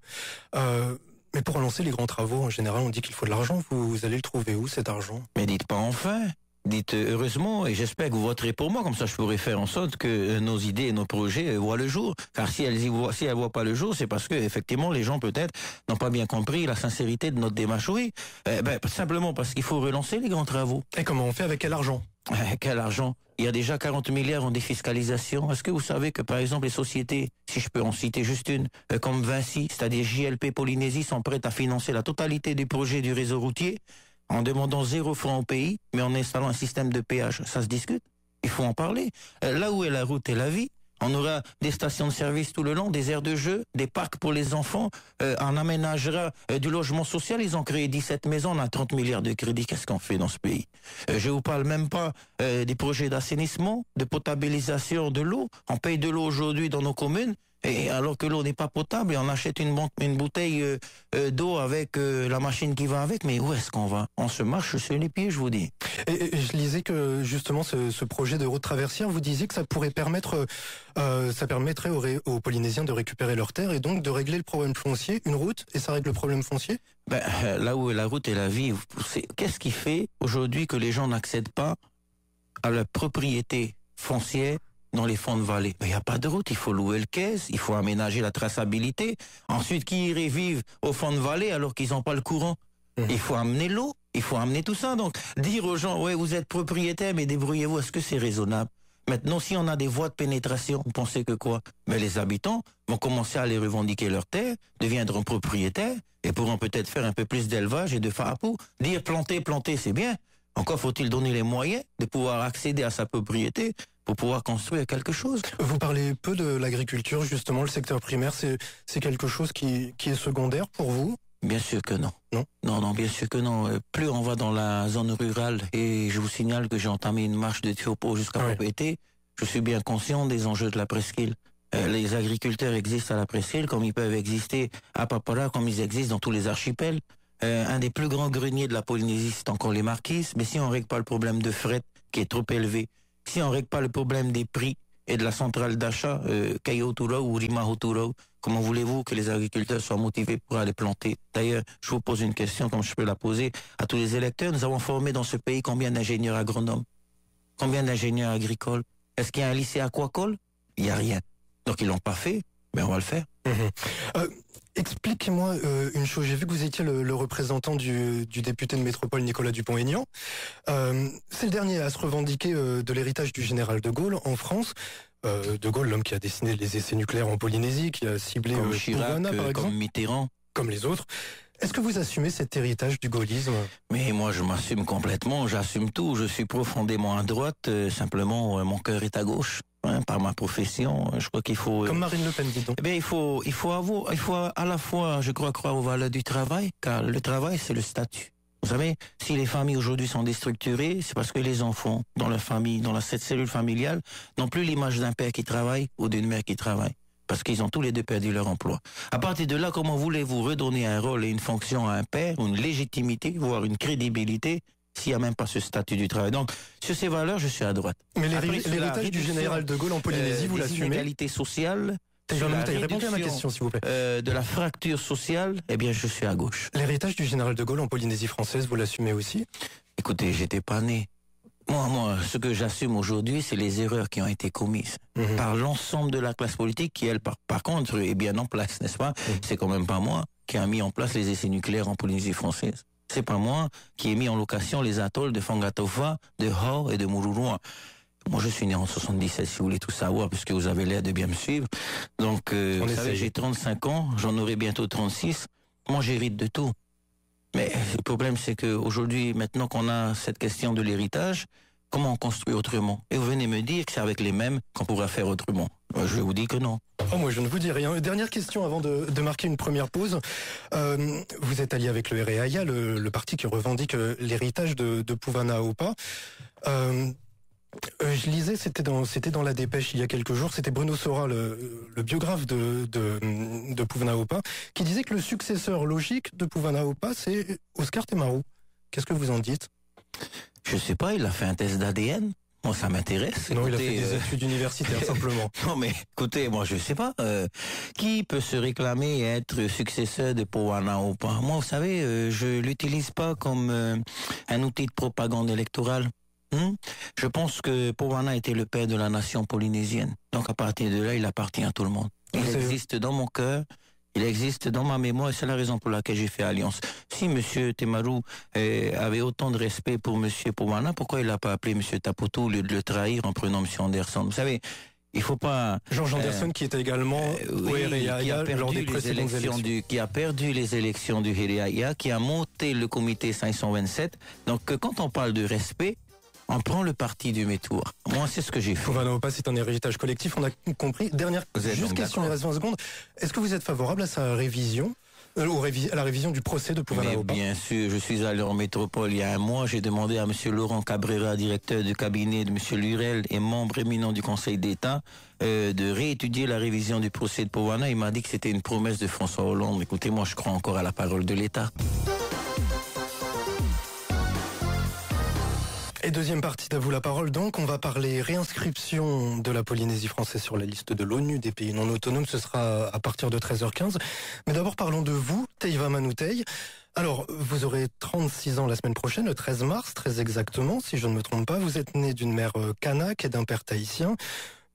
Mais pour relancer les grands travaux, en général, on dit qu'il faut de l'argent. Vous allez le trouver où, cet argent? Mais dites pas enfin. Dites heureusement, et j'espère que vous voterez pour moi, comme ça je pourrai faire en sorte que nos idées et nos projets voient le jour. Car si elles voient pas le jour, c'est parce que effectivement les gens peut-être n'ont pas bien compris la sincérité de notre démarche. Oui, simplement parce qu'il faut relancer les grands travaux. Et comment on fait, avec quel argent? Quel argent? Il y a déjà 40 milliards en défiscalisation. Est-ce que vous savez que, par exemple, les sociétés, si je peux en citer juste une, comme Vinci, c'est-à-dire JLP Polynésie, sont prêtes à financer la totalité du projet du réseau routier en demandant 0 franc au pays, mais en installant un système de péage? Ça se discute. Il faut en parler. Là où est la route et la vie, on aura des stations de service tout le long, des aires de jeu, des parcs pour les enfants, on aménagera du logement social. Ils ont créé 17 maisons, on a 30 milliards de crédits. Qu'est-ce qu'on fait dans ce pays? Je vous parle même pas des projets d'assainissement, de potabilisation de l'eau. On paye de l'eau aujourd'hui dans nos communes, et alors que l'eau n'est pas potable, et on achète une bouteille d'eau avec la machine qui va avec. Mais où est-ce qu'on va? On se marche sur les pieds, je vous dis. Et je lisais que justement ce projet de route traversière, vous disiez que ça pourrait permettre, ça permettrait aux Polynésiens de récupérer leurs terres et donc de régler le problème foncier. Une route, et ça règle le problème foncier? Là où est la route et la vie, qu'est-ce qui fait aujourd'hui que les gens n'accèdent pas à la propriété foncière dans les fonds de vallée? Il n'y a pas de route, il faut louer le caisse, il faut aménager la traçabilité. Ensuite, qui irait vivre au fond de vallée alors qu'ils n'ont pas le courant? Il faut amener l'eau, il faut amener tout ça. Donc, dire aux gens, ouais, vous êtes propriétaire, mais débrouillez-vous, est-ce que c'est raisonnable? Maintenant, si on a des voies de pénétration, vous pensez que quoi? Mais les habitants vont commencer à aller revendiquer leurs terres, deviendront propriétaires, et pourront peut-être faire un peu plus d'élevage et de farapou. Dire planter, c'est bien. Encore faut-il donner les moyens de pouvoir accéder à sa propriété pour pouvoir construire quelque chose. Vous parlez peu de l'agriculture, justement, le secteur primaire, c'est quelque chose qui est secondaire pour vous? Bien sûr que non. Non? Non, bien sûr que non. Plus on va dans la zone rurale, et je vous signale que j'ai entamé une marche de Tiopo jusqu'à Papeete, je suis bien conscient des enjeux de la presqu'île. Les agriculteurs existent à la presqu'île comme ils peuvent exister à Papara, comme ils existent dans tous les archipels. Un des plus grands greniers de la Polynésie, c'est encore les Marquises. Mais si on ne règle pas le problème de fret qui est trop élevé, si on ne règle pas le problème des prix et de la centrale d'achat, Kaioturo ou Rimahoturo, comment voulez-vous que les agriculteurs soient motivés pour aller planter? D'ailleurs, je vous pose une question, comme je peux la poser à tous les électeurs. Nous avons formé dans ce pays combien d'ingénieurs agronomes? Combien d'ingénieurs agricoles? Est-ce qu'il y a un lycée aquacole? Il n'y a rien. Donc ils l'ont pas fait, mais on va le faire. Expliquez-moi une chose. J'ai vu que vous étiez le représentant du député de métropole Nicolas Dupont-Aignan. C'est le dernier à se revendiquer de l'héritage du général de Gaulle en France. De Gaulle, l'homme qui a dessiné les essais nucléaires en Polynésie, qui a ciblé comme Chirac, Pouvana, par exemple, comme Mitterrand, comme les autres. Est-ce que vous assumez cet héritage du gaullisme? Mais moi, je m'assume complètement, j'assume tout. Je suis profondément à droite, simplement, mon cœur est à gauche. Par ma profession, je crois qu'il faut... Comme Marine Le Pen, dis donc. Eh bien, il faut à la fois, je crois, croire aux valeurs du travail, car le travail, c'est le statut. Vous savez, si les familles aujourd'hui sont déstructurées, c'est parce que les enfants, dans leur famille, dans cette cellule familiale, n'ont plus l'image d'un père qui travaille ou d'une mère qui travaille. Parce qu'ils ont tous les deux perdu leur emploi. À partir de là, comment voulez-vous redonner un rôle et une fonction à un père, une légitimité, voire une crédibilité, s'il n'y a même pas ce statut du travail? Donc, sur ces valeurs, je suis à droite. Mais l'héritage du général de Gaulle en Polynésie, vous l'assumez? L'inégalité sociale, répondez à ma question, s'il vous plaît. De la fracture sociale, eh bien, je suis à gauche. L'héritage du général de Gaulle en Polynésie française, vous l'assumez aussi? Écoutez, j'étais pas né. Moi, ce que j'assume aujourd'hui, c'est les erreurs qui ont été commises par l'ensemble de la classe politique qui, elle, par contre, est bien en place, n'est-ce pas? C'est quand même pas moi qui a mis en place les essais nucléaires en Polynésie française. C'est pas moi qui ai mis en location les atolls de Fangatofa, de Hau et de Mururoa. Moi, je suis né en 77, si vous voulez tout savoir, puisque vous avez l'air de bien me suivre. Donc, vous savez, j'ai 35 ans, j'en aurai bientôt 36. Moi, j'hérite de tout. Mais le problème, c'est qu'aujourd'hui, maintenant qu'on a cette question de l'héritage, comment on construit autrement? Et vous venez me dire que c'est avec les mêmes qu'on pourra faire autrement. Je vous dis que non. Oh, moi, je ne vous dis rien. Dernière question avant de marquer une première pause. Vous êtes allié avec le REAIA, le parti qui revendique l'héritage de Pouvana Opa. Je lisais, c'était dans la dépêche il y a quelques jours, c'était Bruno Sora, le biographe de Pouvana Opa, qui disait que le successeur logique de Pouvana Opa, c'est Oscar Temaru. Qu'est-ce que vous en dites? Je sais pas, il a fait un test d'ADN. Moi, ça m'intéresse. Non, écoutez, il a fait des études universitaires, simplement. Non, mais écoutez, moi, je sais pas. Qui peut se réclamer et être successeur de Pouvana Opa? Moi, vous savez, je l'utilise pas comme un outil de propagande électorale. Je pense que Povana était le père de la nation polynésienne. Donc à partir de là, il appartient à tout le monde. Il existe dans mon cœur, il existe dans ma mémoire et c'est la raison pour laquelle j'ai fait alliance. Si M. Temaru avait autant de respect pour M. Povana, pourquoi il n'a pas appelé M. Tapoto au lieu de le trahir en prenant M. Anderson? Vous savez, il faut pas... Georges Anderson qui était également au Hereaia lors des précédentes élections. Qui a perdu les élections du Hereaia, qui a monté le comité 527. Donc quand on parle de respect, on prend le parti du Métour. Moi, c'est ce que j'ai fait. Povana Opa, c'est un héritage collectif, on a compris. Dernière juste question, il reste 20 secondes. Est-ce que vous êtes favorable à sa révision à la révision du procès de Povana Opa? Bien sûr, je suis allé en métropole il y a un mois. J'ai demandé à M. Laurent Cabrera, directeur du cabinet de M. Lurel et membre éminent du Conseil d'État, de réétudier la révision du procès de Povana. Il m'a dit que c'était une promesse de François Hollande. Écoutez, moi, je crois encore à la parole de l'État. Et deuxième partie d'À vous la parole, donc, on va parler réinscription de la Polynésie française sur la liste de l'ONU des pays non autonomes. Ce sera à partir de 13h15. Mais d'abord, parlons de vous, Teiva Manutei. Alors, vous aurez 36 ans la semaine prochaine, le 13 mars, très exactement, si je ne me trompe pas. Vous êtes né d'une mère kanak et d'un père tahitien.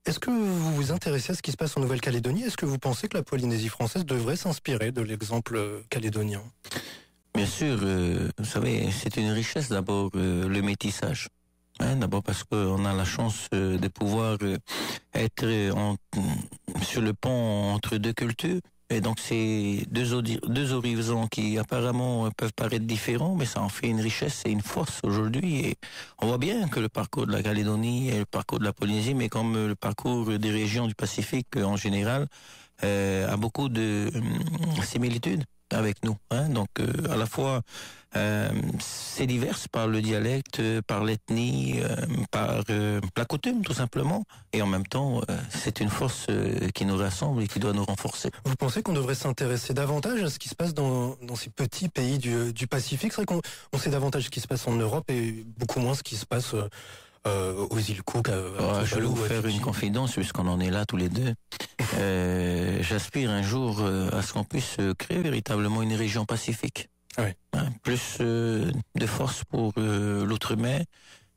Est-ce que vous vous intéressez à ce qui se passe en Nouvelle-Calédonie? Est-ce que vous pensez que la Polynésie française devrait s'inspirer de l'exemple calédonien? Bien sûr, vous savez, c'est une richesse d'abord, le métissage. D'abord parce qu'on a la chance de pouvoir être sur le pont entre deux cultures. Et donc c'est deux horizons qui apparemment peuvent paraître différents, mais ça en fait une richesse et une force aujourd'hui. Et on voit bien que le parcours de la Calédonie et le parcours de la Polynésie, mais comme le parcours des régions du Pacifique en général, a beaucoup de similitudes avec nous. Donc à la fois c'est divers par le dialecte, par l'ethnie, par la coutume tout simplement, et en même temps c'est une force qui nous rassemble et qui doit nous renforcer. Vous pensez qu'on devrait s'intéresser davantage à ce qui se passe dans ces petits pays du Pacifique? C'est vrai qu'on sait davantage ce qui se passe en Europe et beaucoup moins ce qui se passe aux îles Cook. Je vais vous faire une confidence puisqu'on en est là tous les deux. J'aspire un jour à ce qu'on puisse créer véritablement une région pacifique. Oui. Plus de force pour l'outre-mer,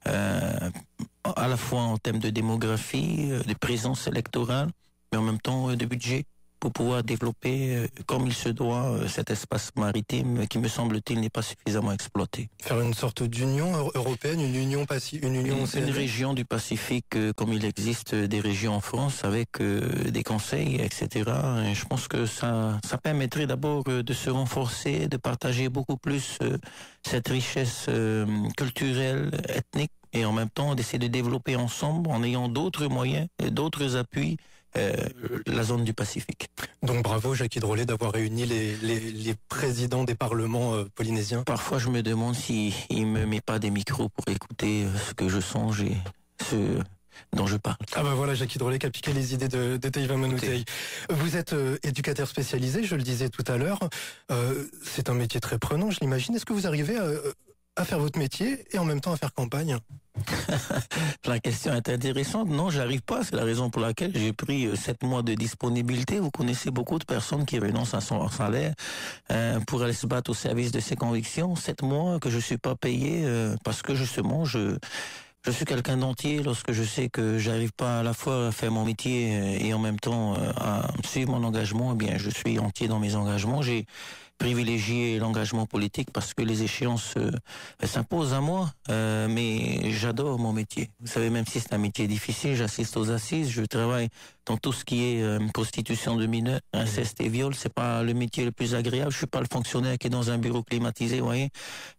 à la fois en termes de démographie, de présence électorale, mais en même temps de budget, pour pouvoir développer comme il se doit cet espace maritime qui me semble-t-il n'est pas suffisamment exploité. Faire une sorte d'union européenne, une région du Pacifique comme il existe des régions en France avec des conseils, etc. Et je pense que ça permettrait d'abord de se renforcer, de partager beaucoup plus cette richesse culturelle, ethnique, et en même temps d'essayer de développer ensemble en ayant d'autres moyens et d'autres appuis la zone du Pacifique. Donc bravo Jackie Drolet d'avoir réuni les présidents des parlements polynésiens. Parfois je me demande s'il ne me met pas des micros pour écouter ce que je songe et ce dont je parle. Ah bah voilà, Jackie Drolet qui a piqué les idées de Teiva Manutei. Vous êtes éducateur spécialisé, je le disais tout à l'heure. C'est un métier très prenant, je l'imagine. Est-ce que vous arrivez à faire votre métier et en même temps à faire campagne? La question est intéressante. Non, j'arrive pas. C'est la raison pour laquelle j'ai pris 7 mois de disponibilité. Vous connaissez beaucoup de personnes qui renoncent à son salaire pour aller se battre au service de ses convictions. 7 mois que je suis pas payé parce que justement je suis quelqu'un d'entier lorsque je sais que j'arrive pas à la fois à faire mon métier et en même temps à suivre mon engagement. Eh bien, je suis entier dans mes engagements. J'ai privilégier l'engagement politique parce que les échéances s'imposent à moi, mais j'adore mon métier. Vous savez, même si c'est un métier difficile, j'assiste aux assises, je travaille dans tout ce qui est prostitution de mineurs, inceste et viol. C'est pas le métier le plus agréable. Je suis pas le fonctionnaire qui est dans un bureau climatisé, vous voyez.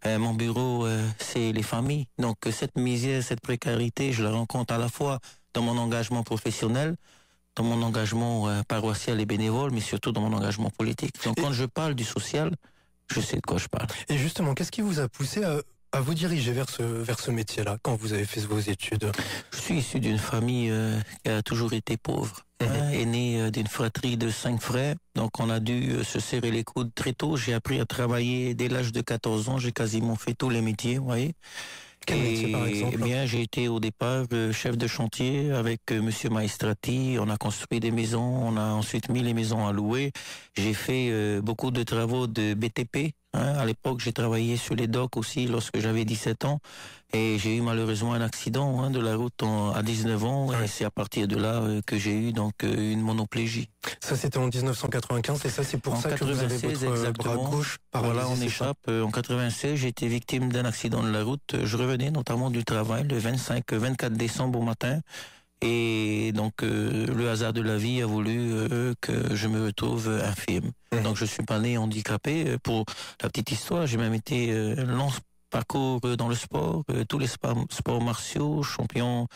Mon bureau, c'est les familles. Donc cette misère, cette précarité, je la rencontre à la fois dans mon engagement professionnel, dans mon engagement paroissial et bénévole, mais surtout dans mon engagement politique. Donc quand je parle du social, je sais de quoi je parle. Et justement, qu'est-ce qui vous a poussé à vous diriger vers ce métier-là, quand vous avez fait vos études? Je suis issu d'une famille qui a toujours été pauvre, aîné d'une fratrie de 5 frères. Donc on a dû se serrer les coudes très tôt. J'ai appris à travailler dès l'âge de 14 ans. J'ai quasiment fait tous les métiers, vous voyez. Quel métier, par exemple? Eh bien, j'ai été au départ chef de chantier avec Monsieur Maestrati. On a construit des maisons, on a ensuite mis les maisons à louer. J'ai fait beaucoup de travaux de BTP, Hein. À l'époque, j'ai travaillé sur les docks aussi lorsque j'avais 17 ans. Et j'ai eu malheureusement un accident de la route à 19 ans. Ouais. Et c'est à partir de là que j'ai eu une monoplégie. Ça, c'était en 1995, et ça, c'est pour En ça que vous avez 96, votre bras exactement. gauche paralysé. Voilà, on c'est ça échappe. En 96, j'ai été victime d'un accident de la route. Je revenais notamment du travail le 24 décembre au matin. Et donc, le hasard de la vie a voulu que je me retrouve infirme. Donc, je suis pas né handicapé. Pour la petite histoire, j'ai même été long parcours dans le sport, tous les sports martiaux, champion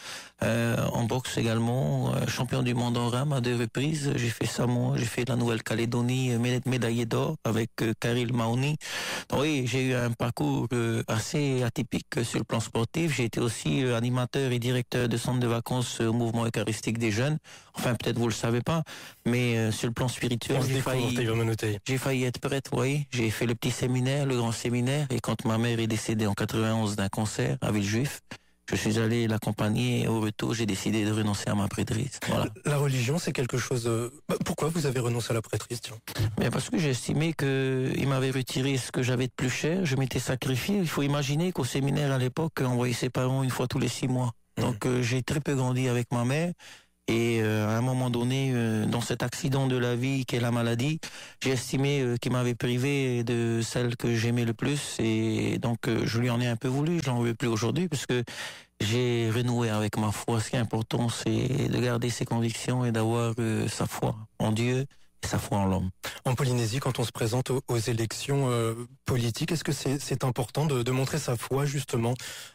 en boxe également, champion du monde en rame à 2 reprises. J'ai fait Samoa, j'ai fait la Nouvelle-Calédonie, médaillé d'or avec Karil Maoni. Donc, oui, j'ai eu un parcours assez atypique sur le plan sportif. J'ai été aussi animateur et directeur de centre de vacances au mouvement eucharistique des jeunes. Enfin, peut-être vous le savez pas, mais sur le plan spirituel, On se découvre, Teiva Manutei. j'ai failli être prêtre, oui. J'ai fait le petit séminaire, le grand séminaire, et quand ma mère est décédée en 91 d'un cancer à Villejuif, je suis allé l'accompagner, et au retour, j'ai décidé de renoncer à ma prêtrise. Voilà. La religion, c'est quelque chose... Pourquoi vous avez renoncé à la prêtrise, tiens? Mais parce que j'ai estimé qu'il m'avait retiré ce que j'avais de plus cher, je m'étais sacrifié. Il faut imaginer qu'au séminaire à l'époque, on voyait ses parents une fois tous les 6 mois. Donc j'ai très peu grandi avec ma mère. Et à un moment donné, dans cet accident de la vie qu'est la maladie, j'ai estimé qu'il m'avait privé de celle que j'aimais le plus. Et donc je lui en ai un peu voulu, je n'en veux plus aujourd'hui, parce que j'ai renoué avec ma foi. Ce qui est important, c'est de garder ses convictions et d'avoir sa foi en Dieu et sa foi en l'homme. En Polynésie, quand on se présente aux élections politiques, est-ce que c'est important de montrer sa foi justement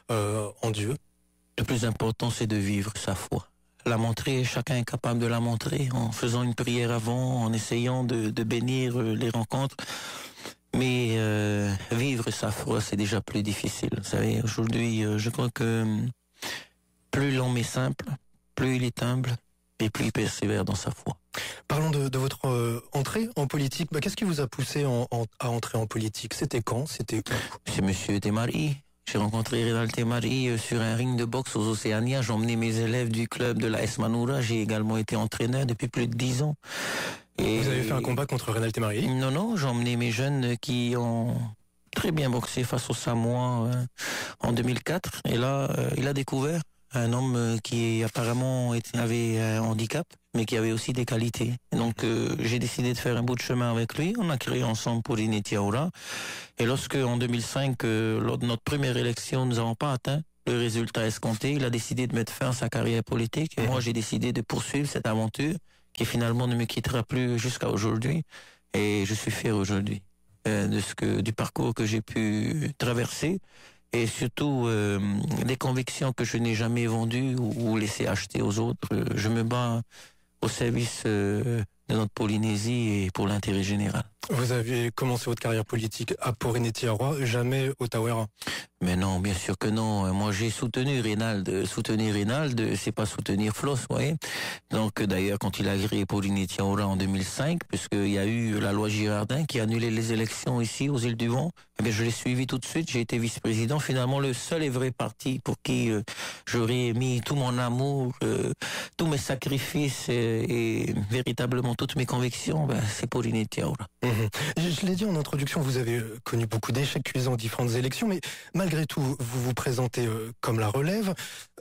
en Dieu? Le plus important, c'est de vivre sa foi. La montrer, chacun est capable de la montrer en faisant une prière avant, en essayant de bénir les rencontres. Mais vivre sa foi, c'est déjà plus difficile. Vous savez, aujourd'hui, je crois que plus l'homme est simple, plus il est humble et plus il persévère dans sa foi. Parlons de votre entrée en politique. Qu'est-ce qui vous a poussé à entrer en politique? C'était quand? C'était où? C'est Monsieur Temari. J'ai rencontré Renal Temari sur un ring de boxe aux Océanias. J'ai emmené mes élèves du club de la Esmanoura. J'ai également été entraîneur depuis plus de 10 ans. Et vous avez fait un combat contre Renal Temari? Non, j'ai emmené mes jeunes qui ont très bien boxé face aux Samoa en 2004. Et là, il a découvert un homme qui apparemment avait un handicap, mais qui avait aussi des qualités. Et donc j'ai décidé de faire un bout de chemin avec lui. On a créé ensemble Polynésie Aura. Et lorsque, en 2005, lors de notre première élection, nous n'avons pas atteint le résultat escompté, il a décidé de mettre fin à sa carrière politique. Et moi, j'ai décidé de poursuivre cette aventure qui finalement ne me quittera plus jusqu'à aujourd'hui. Et je suis fier aujourd'hui du parcours que j'ai pu traverser. Et surtout des convictions que je n'ai jamais vendues ou laissées acheter aux autres. Je me bats au service de notre Polynésie et pour l'intérêt général. Vous avez commencé votre carrière politique à Porinetiaroa, jamais au Tawera? Mais non, bien sûr que non. Moi, j'ai soutenu Reynald. Soutenir Reynald, c'est pas soutenir Floss, vous voyez. Donc, d'ailleurs, quand il a créé Polynésiaora en 2005, puisqu'il y a eu la loi Girardin qui a annulé les élections ici, aux Îles du Vent, eh bien, je l'ai suivi tout de suite. J'ai été vice-président. Finalement, le seul et vrai parti pour qui j'aurais mis tout mon amour, tous mes sacrifices et véritablement toutes mes convictions, c'est Polynésiaora. Je l'ai dit en introduction, vous avez connu beaucoup d'échecs cuisants aux différentes élections, mais malgré tout, vous vous présentez comme la relève.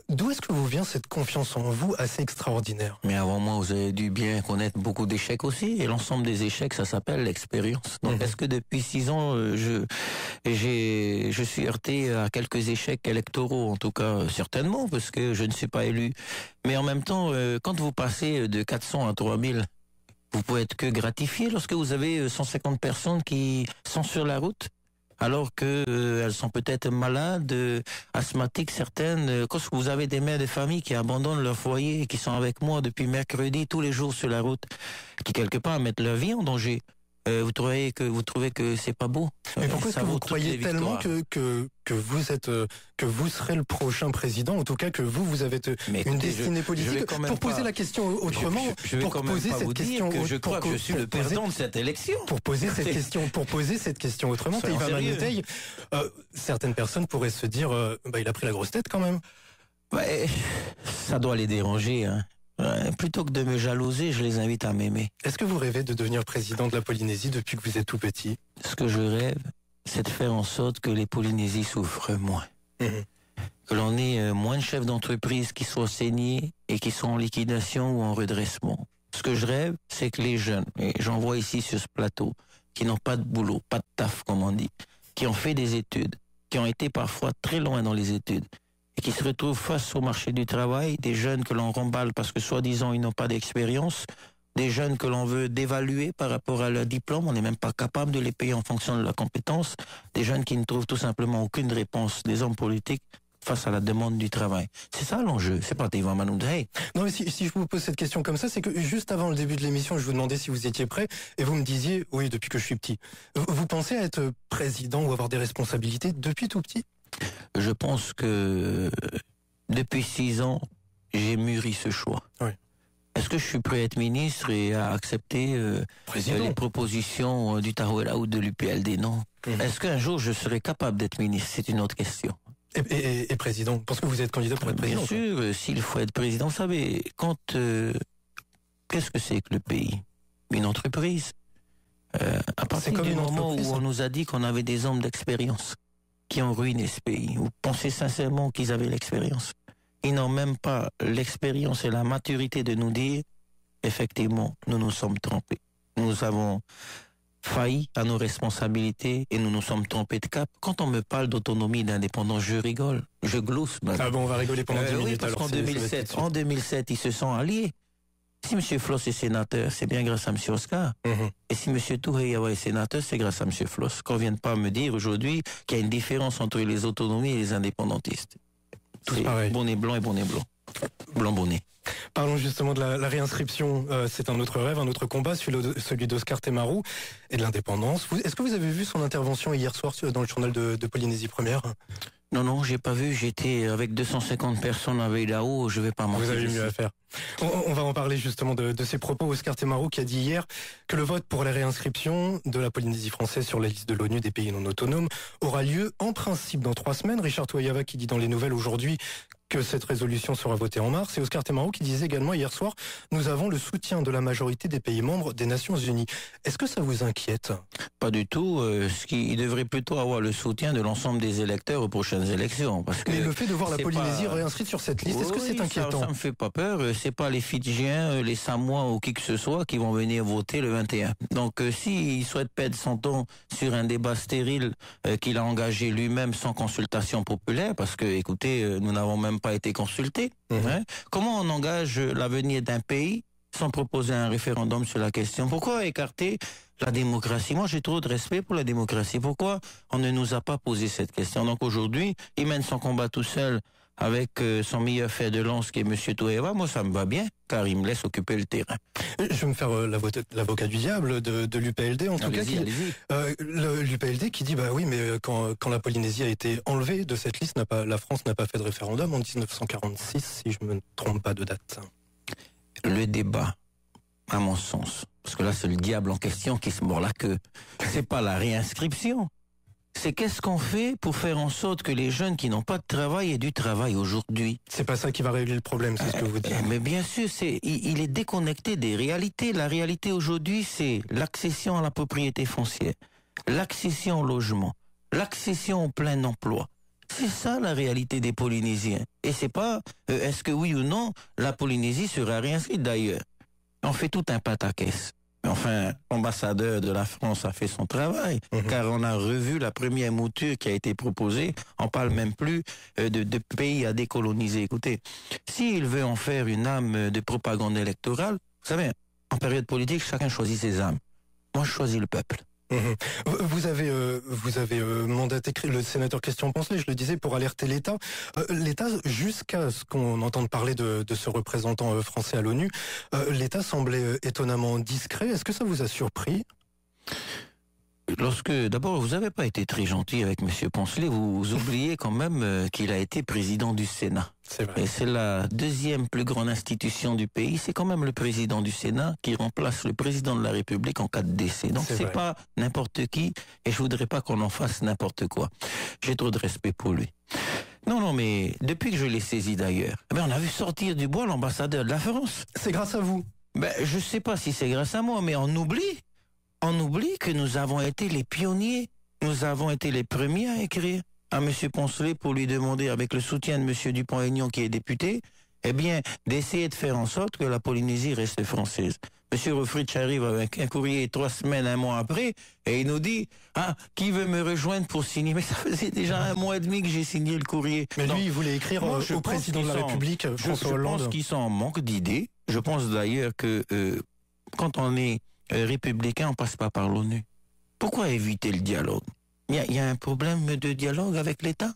D'où est-ce que vous vient cette confiance en vous assez extraordinaire? Mais avant moi, vous avez dû bien connaître beaucoup d'échecs aussi, et l'ensemble des échecs, ça s'appelle l'expérience. Donc, est-ce que depuis 6 ans, je suis heurté à quelques échecs électoraux, en tout cas, certainement, parce que je ne suis pas élu. Mais en même temps, quand vous passez de 400 à 3000, vous pouvez être que gratifié lorsque vous avez 150 personnes qui sont sur la route, alors que elles sont peut-être malades, asthmatiques certaines. Quand vous avez des mères de famille qui abandonnent leur foyer et qui sont avec moi depuis mercredi tous les jours sur la route, qui quelque part mettent leur vie en danger, vous trouvez que c'est pas beau? Mais pourquoi est-ce que vous croyez tellement que vous serez le prochain président, en tout cas que vous avez une destinée politique? Pour poser la question autrement, pour poser cette question, je crois que je suis le perdant de cette élection. Pour poser cette question autrement, Teiva Manutei, certaines personnes pourraient se dire, il a pris la grosse tête quand même. Ouais, ça doit les déranger, hein. Plutôt que de me jalouser, je les invite à m'aimer. Est-ce que vous rêvez de devenir président de la Polynésie depuis que vous êtes tout petit? Ce que je rêve, c'est de faire en sorte que les Polynésiens souffrent moins. Que l'on ait moins de chefs d'entreprise qui soient saignés et qui sont en liquidation ou en redressement. Ce que je rêve, c'est que les jeunes, et j'en vois ici sur ce plateau, qui n'ont pas de boulot, pas de taf comme on dit, qui ont fait des études, qui ont été parfois très loin dans les études, et qui se retrouvent face au marché du travail, des jeunes que l'on remballe parce que soi-disant ils n'ont pas d'expérience, des jeunes que l'on veut dévaluer par rapport à leur diplôme, on n'est même pas capable de les payer en fonction de leur compétence, des jeunes qui ne trouvent tout simplement aucune réponse des hommes politiques face à la demande du travail. C'est ça l'enjeu, c'est pas Teiva Manoutai. Non, mais si je vous pose cette question comme ça, c'est que juste avant le début de l'émission, je vous demandais si vous étiez prêt, et vous me disiez, oui, depuis que je suis petit. Vous pensez à être président ou avoir des responsabilités depuis tout petit? Je pense que depuis 6 ans, j'ai mûri ce choix. Oui. Est-ce que je suis prêt à être ministre et à accepter les propositions du Tarouela ou de l'UPLD? Non. Est-ce qu'un jour je serai capable d'être ministre? C'est une autre question. Et président, parce que vous êtes candidat pour être président. Bien sûr, s'il faut être président, vous savez, qu'est-ce que c'est que le pays? Une entreprise. À partir du moment où on nous a dit qu'on avait des hommes d'expérience qui ont ruiné ce pays, vous pensez sincèrement qu'ils avaient l'expérience? Ils n'ont même pas l'expérience et la maturité de nous dire, effectivement, nous nous sommes trompés. Nous avons failli à nos responsabilités et nous nous sommes trompés de cap. Quand on me parle d'autonomie et d'indépendance, je rigole, je glousse. Ah bon, on va rigoler pendant 10 minutes. Oui, parce qu'en 2007, ils se sont alliés. Si M. Floss est sénateur, c'est bien grâce à M. Oscar. Et si M. Touheyawa est sénateur, c'est grâce à M. Floss. Qu'on ne vienne pas me dire aujourd'hui qu'il y a une différence entre les autonomies et les indépendantistes. Tous pareil. Bonnet blanc et bonnet blanc. Blanc bonnet. Parlons justement de la réinscription. C'est un autre rêve, un autre combat, celui d'Oscar Temaru et de l'indépendance. Est-ce que vous avez vu son intervention hier soir dans le journal de Polynésie Première? Non, j'ai pas vu. J'étais avec 250 personnes à Veilao. Je vais pas mentir. Vous avez mieux à faire. On va en parler justement de ses propos. Oscar Temaru qui a dit hier que le vote pour la réinscription de la Polynésie française sur la liste de l'ONU des pays non autonomes aura lieu en principe dans 3 semaines. Richard Touheyawa qui dit dans les nouvelles aujourd'hui que cette résolution sera votée en mars. Et Oscar Temaru qui disait également hier soir, nous avons le soutien de la majorité des pays membres des Nations Unies. Est-ce que ça vous inquiète? Pas du tout. Il devrait plutôt avoir le soutien de l'ensemble des électeurs aux prochaines élections. Parce que mais le fait de voir la Polynésie réinscrite sur cette liste, est-ce que c'est inquiétant? Ça me fait pas peur. C'est pas les Fidjiens, les Samoa ou qui que ce soit qui vont venir voter le 21. Donc s'il souhaite perdre son temps sur un débat stérile qu'il a engagé lui-même sans consultation populaire, parce que écoutez, nous n'avons même pas été consultés. Comment on engage l'avenir d'un pays sans proposer un référendum sur la question? Pourquoi écarter la démocratie? Moi, j'ai trop de respect pour la démocratie. Pourquoi on ne nous a pas posé cette question? Donc aujourd'hui, il mène son combat tout seul avec son meilleur fer de lance qui est M. Touheyawa. Moi, ça me va bien, car il me laisse occuper le terrain. Je vais me faire l'avocat du diable de l'UPLD, en tout cas. L'UPLD qui dit, bah oui, mais quand la Polynésie a été enlevée de cette liste, la France n'a pas fait de référendum en 1946, si je ne me trompe pas de date. Le débat, à mon sens, parce que là, c'est le diable en question qui se mord la queue, c'est pas la réinscription. C'est qu'est-ce qu'on fait pour faire en sorte que les jeunes qui n'ont pas de travail aient du travail aujourd'hui? C'est pas ça qui va régler le problème, c'est ce que vous dites. Mais bien sûr, il est déconnecté des réalités. La réalité aujourd'hui, c'est l'accession à la propriété foncière, l'accession au logement, l'accession au plein emploi. C'est ça la réalité des Polynésiens. Et c'est pas est-ce que oui ou non la Polynésie sera réinscrite d'ailleurs. On fait tout un pataquès. Enfin, l'ambassadeur de la France a fait son travail, car on a revu la première mouture qui a été proposée. On parle même plus de pays à décoloniser. Écoutez, s'il veut en faire une âme de propagande électorale, vous savez, en période politique, chacun choisit ses âmes. Moi, je choisis le peuple. Vous avez mandaté le sénateur Christian Poncelet, je le disais, pour alerter l'État. L'État, jusqu'à ce qu'on entende parler de ce représentant français à l'ONU, l'État semblait étonnamment discret. Est-ce que ça vous a surpris? D'abord, vous n'avez pas été très gentil avec M. Poncelet. Vous oubliez quand même qu'il a été président du Sénat. C'est vrai. Et c'est la deuxième plus grande institution du pays. C'est quand même le président du Sénat qui remplace le président de la République en cas de décès. Donc c'est pas n'importe qui. Et je voudrais pas qu'on en fasse n'importe quoi. J'ai trop de respect pour lui. Non, mais depuis que je l'ai saisi d'ailleurs, on a vu sortir du bois l'ambassadeur de la France. C'est grâce à vous? Je sais pas si c'est grâce à moi, mais on oublie que nous avons été les pionniers nous avons été les premiers à écrire à M. Poncelet pour lui demander, avec le soutien de M. Dupont-Aignan qui est député, eh bien, d'essayer de faire en sorte que la Polynésie reste française. M. Rofritch arrive avec un courrier 3 semaines, 1 mois après, et il nous dit, qui veut me rejoindre pour signer? Mais ça faisait déjà 1 mois et demi que j'ai signé le courrier. Mais lui, il voulait écrire au président de la République, François Hollande. Je pense qu'ils sont en manque d'idées. Je pense d'ailleurs que quand on est républicain, on passe pas par l'ONU. Pourquoi éviter le dialogue? Il y a un problème de dialogue avec l'État.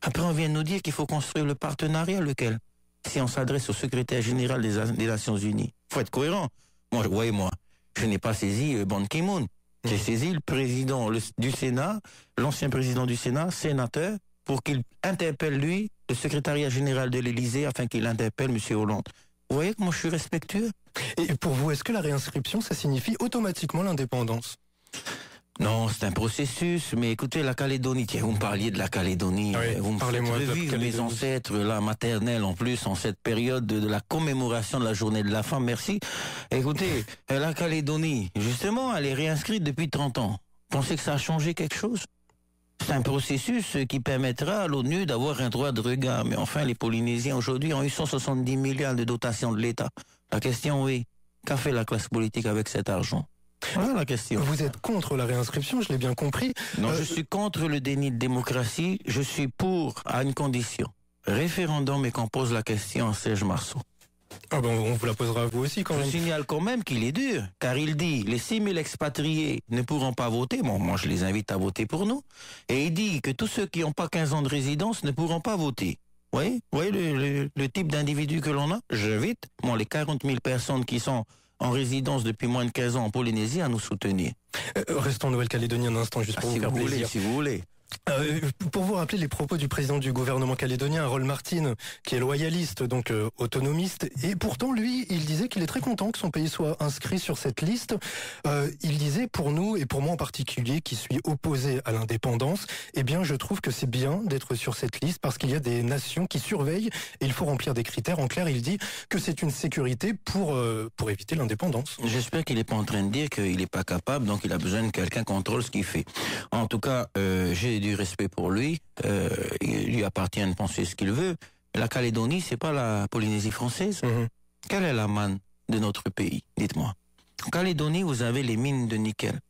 Après, on vient de nous dire qu'il faut construire le partenariat, lequel? Si on s'adresse au secrétaire général des Nations Unies, faut être cohérent. Moi, voyez-moi, je n'ai pas saisi Ban Ki-moon. J'ai saisi le président du Sénat, l'ancien président du Sénat, sénateur, pour qu'il interpelle, lui, le secrétariat général de l'Élysée, afin qu'il interpelle M. Hollande. Vous voyez que moi, je suis respectueux. Et pour vous, est-ce que la réinscription, ça signifie automatiquement l'indépendance? Non, c'est un processus, mais écoutez, la Calédonie, tiens, vous me parliez de la Calédonie, oui, vous me faites revivre mes ancêtres, la maternelle en plus, en cette période de la commémoration de la journée de la femme, merci. Écoutez, la Calédonie, justement, elle est réinscrite depuis 30 ans. Pensez que ça a changé quelque chose? C'est un processus qui permettra à l'ONU d'avoir un droit de regard, mais enfin, les Polynésiens aujourd'hui ont eu 170 milliards de dotation de l'État. La question est, qu'a fait la classe politique avec cet argent? Voilà la question. Vous êtes contre la réinscription, je l'ai bien compris. Non, je suis contre le déni de démocratie. Je suis pour, à une condition. Référendum et qu'on pose la question à Serge Marceau. Ah ben, on vous la posera à vous aussi quand même. Je signale quand même qu'il est dur, car il dit les 6 000 expatriés ne pourront pas voter. Bon, moi je les invite à voter pour nous. Et il dit que tous ceux qui n'ont pas 15 ans de résidence ne pourront pas voter. Vous voyez le type d'individu que l'on a? J'invite, moi, les 40 000 personnes qui sont en résidence depuis moins de 15 ans en Polynésie à nous soutenir. Restons en Nouvelle-Calédonie un instant, juste pour vous faire plaisir. Si vous voulez. Pour vous rappeler les propos du président du gouvernement calédonien, Harold Martin, qui est loyaliste, donc autonomiste, et pourtant lui, il disait qu'il est très content que son pays soit inscrit sur cette liste. Il disait, pour nous, et pour moi en particulier, qui suis opposé à l'indépendance, eh bien je trouve que c'est bien d'être sur cette liste parce qu'il y a des nations qui surveillent et il faut remplir des critères. En clair, il dit que c'est une sécurité pour éviter l'indépendance. J'espère qu'il n'est pas en train de dire qu'il n'est pas capable, donc il a besoin de quelqu'un qui contrôle ce qu'il fait. En tout cas, j'ai du respect pour lui, il lui appartient de penser ce qu'il veut. La Calédonie, c'est pas la Polynésie française. Quelle est la manne de notre pays? Dites-moi. En Calédonie, vous avez les mines de nickel,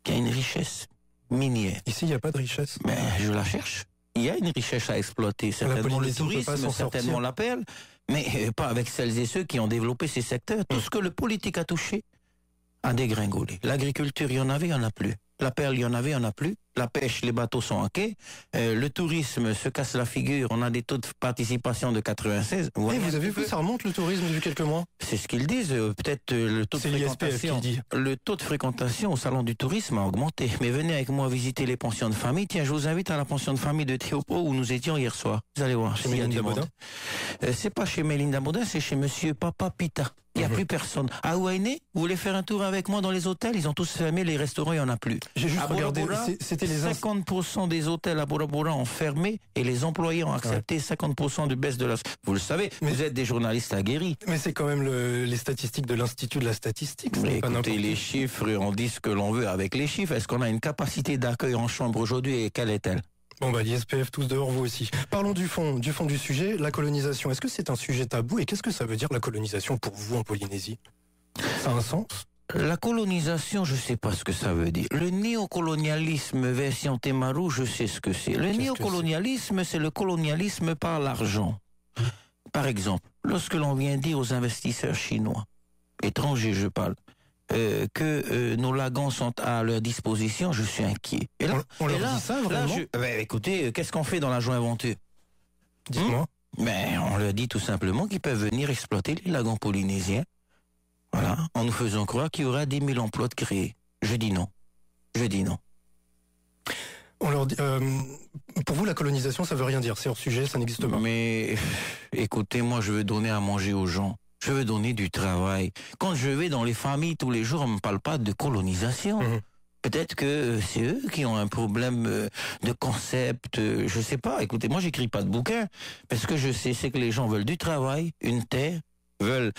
qui a une richesse minière. Ici, il n'y a pas de richesse. Mais je la cherche. Il y a une richesse à exploiter, certainement le tourisme, certainement la perle, mais pas avec celles et ceux qui ont développé ces secteurs. Tout ce que le politique a touché a dégringolé. L'agriculture, il y en avait, il n'y en a plus. La perle, il y en avait, il n'y en a plus. La pêche, les bateaux sont en quai. Le tourisme se casse la figure. On a des taux de participation de 96. Vous avez vu, ça remonte le tourisme depuis quelques mois. C'est ce qu'ils disent. Peut-être le taux de fréquentation. Le taux de fréquentation au salon du tourisme a augmenté. Mais venez avec moi visiter les pensions de famille. Tiens, je vous invite à la pension de famille de Théopo où nous étions hier soir. Vous allez voir. Chez Mélinda Baudin. C'est pas chez Mélinda Baudin, c'est chez Monsieur Papa Pita. Il n'y a plus personne. À Ouainé, vous voulez faire un tour avec moi dans les hôtels? Ils ont tous fermé, les restaurants, il n'y en a plus. J'ai juste regardé, c'était les 50% des hôtels à Bora Bora ont fermé et les employés ont accepté 50% de baisse de la... Vous le savez, vous êtes des journalistes aguerris. Mais c'est quand même les statistiques de l'Institut de la statistique. Mais écoutez, les chiffres, on dit ce que l'on veut avec les chiffres. Est-ce qu'on a une capacité d'accueil en chambre aujourd'hui et quelle est-elle? Bon bah l'ISPF tous dehors, vous aussi. Parlons du fond du sujet, la colonisation. Est-ce que c'est un sujet tabou et qu'est-ce que ça veut dire la colonisation pour vous en Polynésie? Ça a un sens? La colonisation, je sais pas ce que ça veut dire. Le néocolonialisme version Temaru, je sais ce que c'est. Le néocolonialisme, c'est le colonialisme par l'argent. Par exemple, lorsque l'on vient dire aux investisseurs chinois, étrangers je parle, que nos lagons sont à leur disposition, je suis inquiet. Et là, on leur dit ça vraiment? Écoutez, qu'est-ce qu'on fait dans la joint-venture? Dites-moi. On leur dit tout simplement qu'ils peuvent venir exploiter les lagons polynésiens. Voilà, en nous faisant croire qu'il y aura 10 000 emplois de créés. Je dis non. On leur dit, pour vous, la colonisation, ça veut rien dire. C'est hors sujet, ça n'existe pas. Mais écoutez, moi, je veux donner à manger aux gens. Je veux donner du travail. Quand je vais dans les familles tous les jours, on ne me parle pas de colonisation. Peut-être que c'est eux qui ont un problème de concept, je sais pas. Écoutez, moi, j'écris pas de bouquin. Parce que je sais, c'est que les gens veulent du travail, une terre, veulent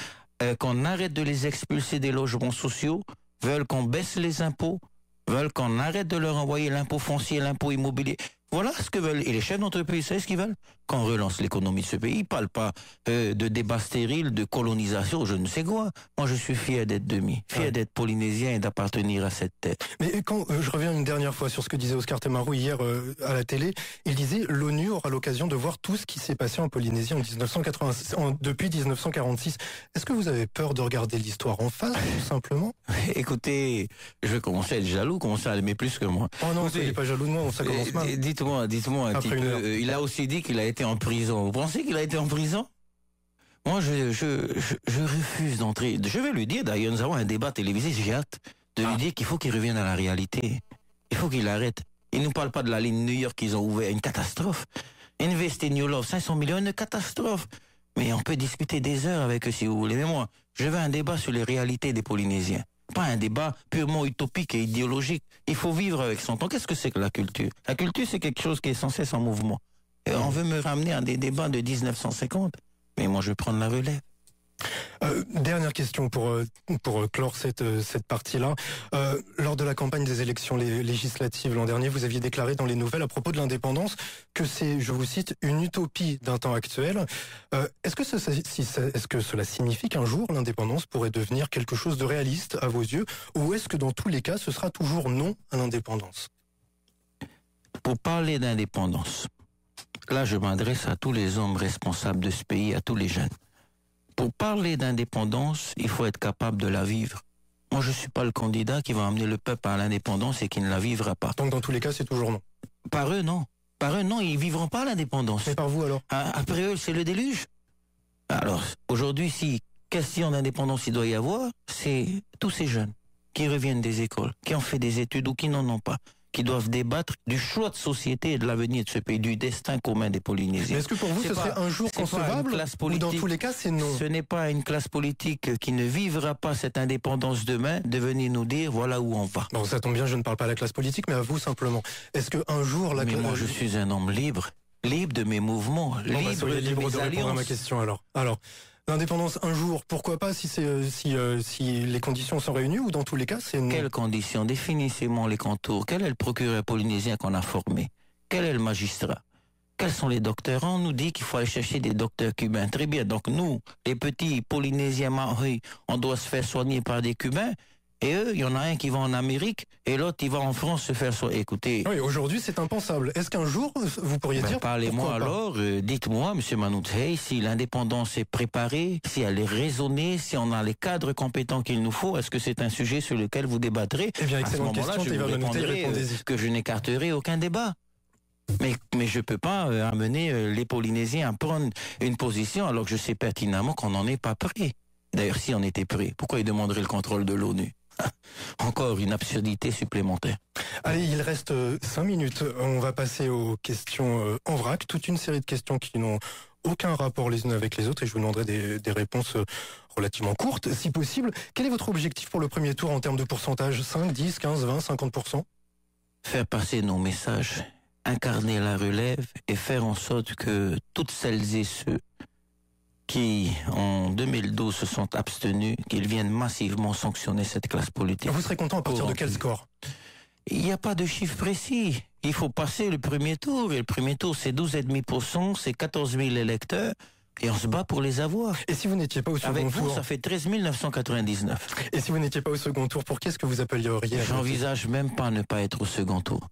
qu'on arrête de les expulser des logements sociaux, veulent qu'on baisse les impôts, veulent qu'on arrête de leur envoyer l'impôt foncier, l'impôt immobilier. Voilà ce que veulent. Et les chefs d'entreprise, c'est ce qu'ils veulent. Qu'on relance l'économie de ce pays. Ils ne parlent pas de débat stérile, de colonisation, je ne sais quoi. Moi, je suis fier d'être fier d'être polynésien et d'appartenir à cette terre. Mais quand je reviens une dernière fois sur ce que disait Oscar Temaru hier à la télé, il disait l'ONU aura l'occasion de voir tout ce qui s'est passé en Polynésie depuis 1946. Est-ce que vous avez peur de regarder l'histoire en face, tout simplement? Écoutez, je vais commencer à être jaloux, commencer à l'aimer plus que moi. Oh non, soyez pas jaloux de moi, ça commence mal. Dites-moi un petit peu. Il a aussi dit qu'il a été en prison. Vous pensez qu'il a été en prison? Moi, je refuse d'entrer. Je vais lui dire, d'ailleurs, nous avons un débat télévisé, j'ai hâte de lui dire qu'il faut qu'il revienne à la réalité. Il faut qu'il arrête. Il ne nous parle pas de la ligne New York qu'ils ont ouvert, une catastrophe. Invest in New Love, 500 millions, une catastrophe. Mais on peut discuter des heures avec eux si vous voulez. Mais moi, je veux un débat sur les réalités des Polynésiens. Pas un débat purement utopique et idéologique. Il faut vivre avec son temps. Qu'est-ce que c'est que la culture? La culture, c'est quelque chose qui est sans cesse en mouvement. Et on veut me ramener à des débats de 1950. Mais moi, je vais prendre la relève. Dernière question pour clore cette partie-là. Lors de la campagne des élections législatives l'an dernier, vous aviez déclaré dans les nouvelles à propos de l'indépendance que c'est, je vous cite, une utopie d'un temps actuel. Est-ce que cela signifie qu'un jour l'indépendance pourrait devenir quelque chose de réaliste à vos yeux, ou est-ce que dans tous les cas ce sera toujours non à l'indépendance? Pour parler d'indépendance, là je m'adresse à tous les hommes responsables de ce pays, à tous les jeunes. Pour parler d'indépendance, il faut être capable de la vivre. Moi, je ne suis pas le candidat qui va amener le peuple à l'indépendance et qui ne la vivra pas. Donc, dans tous les cas, c'est toujours non. Par eux, non. Par eux, non, ils ne vivront pas l'indépendance. Mais par vous, alors? Après eux, c'est le déluge. Alors, aujourd'hui, si question d'indépendance il doit y avoir, c'est tous ces jeunes qui reviennent des écoles, qui ont fait des études ou qui n'en ont pas, qui doivent débattre du choix de société et de l'avenir de ce pays, du destin commun des Polynésiens. Est-ce que pour vous, ce serait un jour concevable, ou dans tous les cas, c'est non? Ce n'est pas une classe politique qui ne vivra pas cette indépendance demain de venir nous dire voilà où on va. Bon, ça tombe bien, je ne parle pas à la classe politique, mais à vous simplement. Est-ce qu'un jour... Mais moi, je suis un homme libre de mes mouvements, libre de répondre à ma question alors. L'indépendance un jour, pourquoi pas si les conditions sont réunies, ou dans tous les cas c'est non? Quelles conditions? Définissez-moi les contours. Quel est le procureur polynésien qu'on a formé? Quel est le magistrat? Quels sont les docteurs? On nous dit qu'il faut aller chercher des docteurs cubains. Très bien, donc nous, les petits Polynésiens maoris, on doit se faire soigner par des Cubains. Et eux, il y en a un qui va en Amérique et l'autre, il va en France se faire soigner. Écoutez... Oui, aujourd'hui, c'est impensable. Est-ce qu'un jour, vous pourriez dire... Parlez-moi alors, dites-moi, M. Manoutey, si l'indépendance est préparée, si elle est raisonnée, si on a les cadres compétents qu'il nous faut, est-ce que c'est un sujet sur lequel vous débattrez? Eh bien, excellente question, je vous répondrai que je n'écarterai aucun débat. Mais je ne peux pas amener les Polynésiens à prendre une position alors que je sais pertinemment qu'on n'en est pas prêt. D'ailleurs, si on était prêt, pourquoi ils demanderaient le contrôle de l'ONU? Encore une absurdité supplémentaire. Allez, il reste 5 minutes. On va passer aux questions en vrac. Toute une série de questions qui n'ont aucun rapport les unes avec les autres, et je vous demanderai des réponses relativement courtes, si possible. Quel est votre objectif pour le premier tour en termes de pourcentage? 5, 10, 15, 20, 50%? Faire passer nos messages, incarner la relève et faire en sorte que toutes celles et ceux qui, en 2012, se sont abstenus, qu'ils viennent massivement sanctionner cette classe politique. Vous serez content à partir de quel score? Il n'y a pas de chiffre précis. Il faut passer le premier tour. Et le premier tour, c'est 12,5%, c'est 14 000 électeurs. Et on se bat pour les avoir. Et si vous n'étiez pas au second tour? Avec vous, ça fait 13 999. Et si vous n'étiez pas au second tour, pour qu'est-ce que vous appelleriez? J'envisage même pas ne pas être au second tour.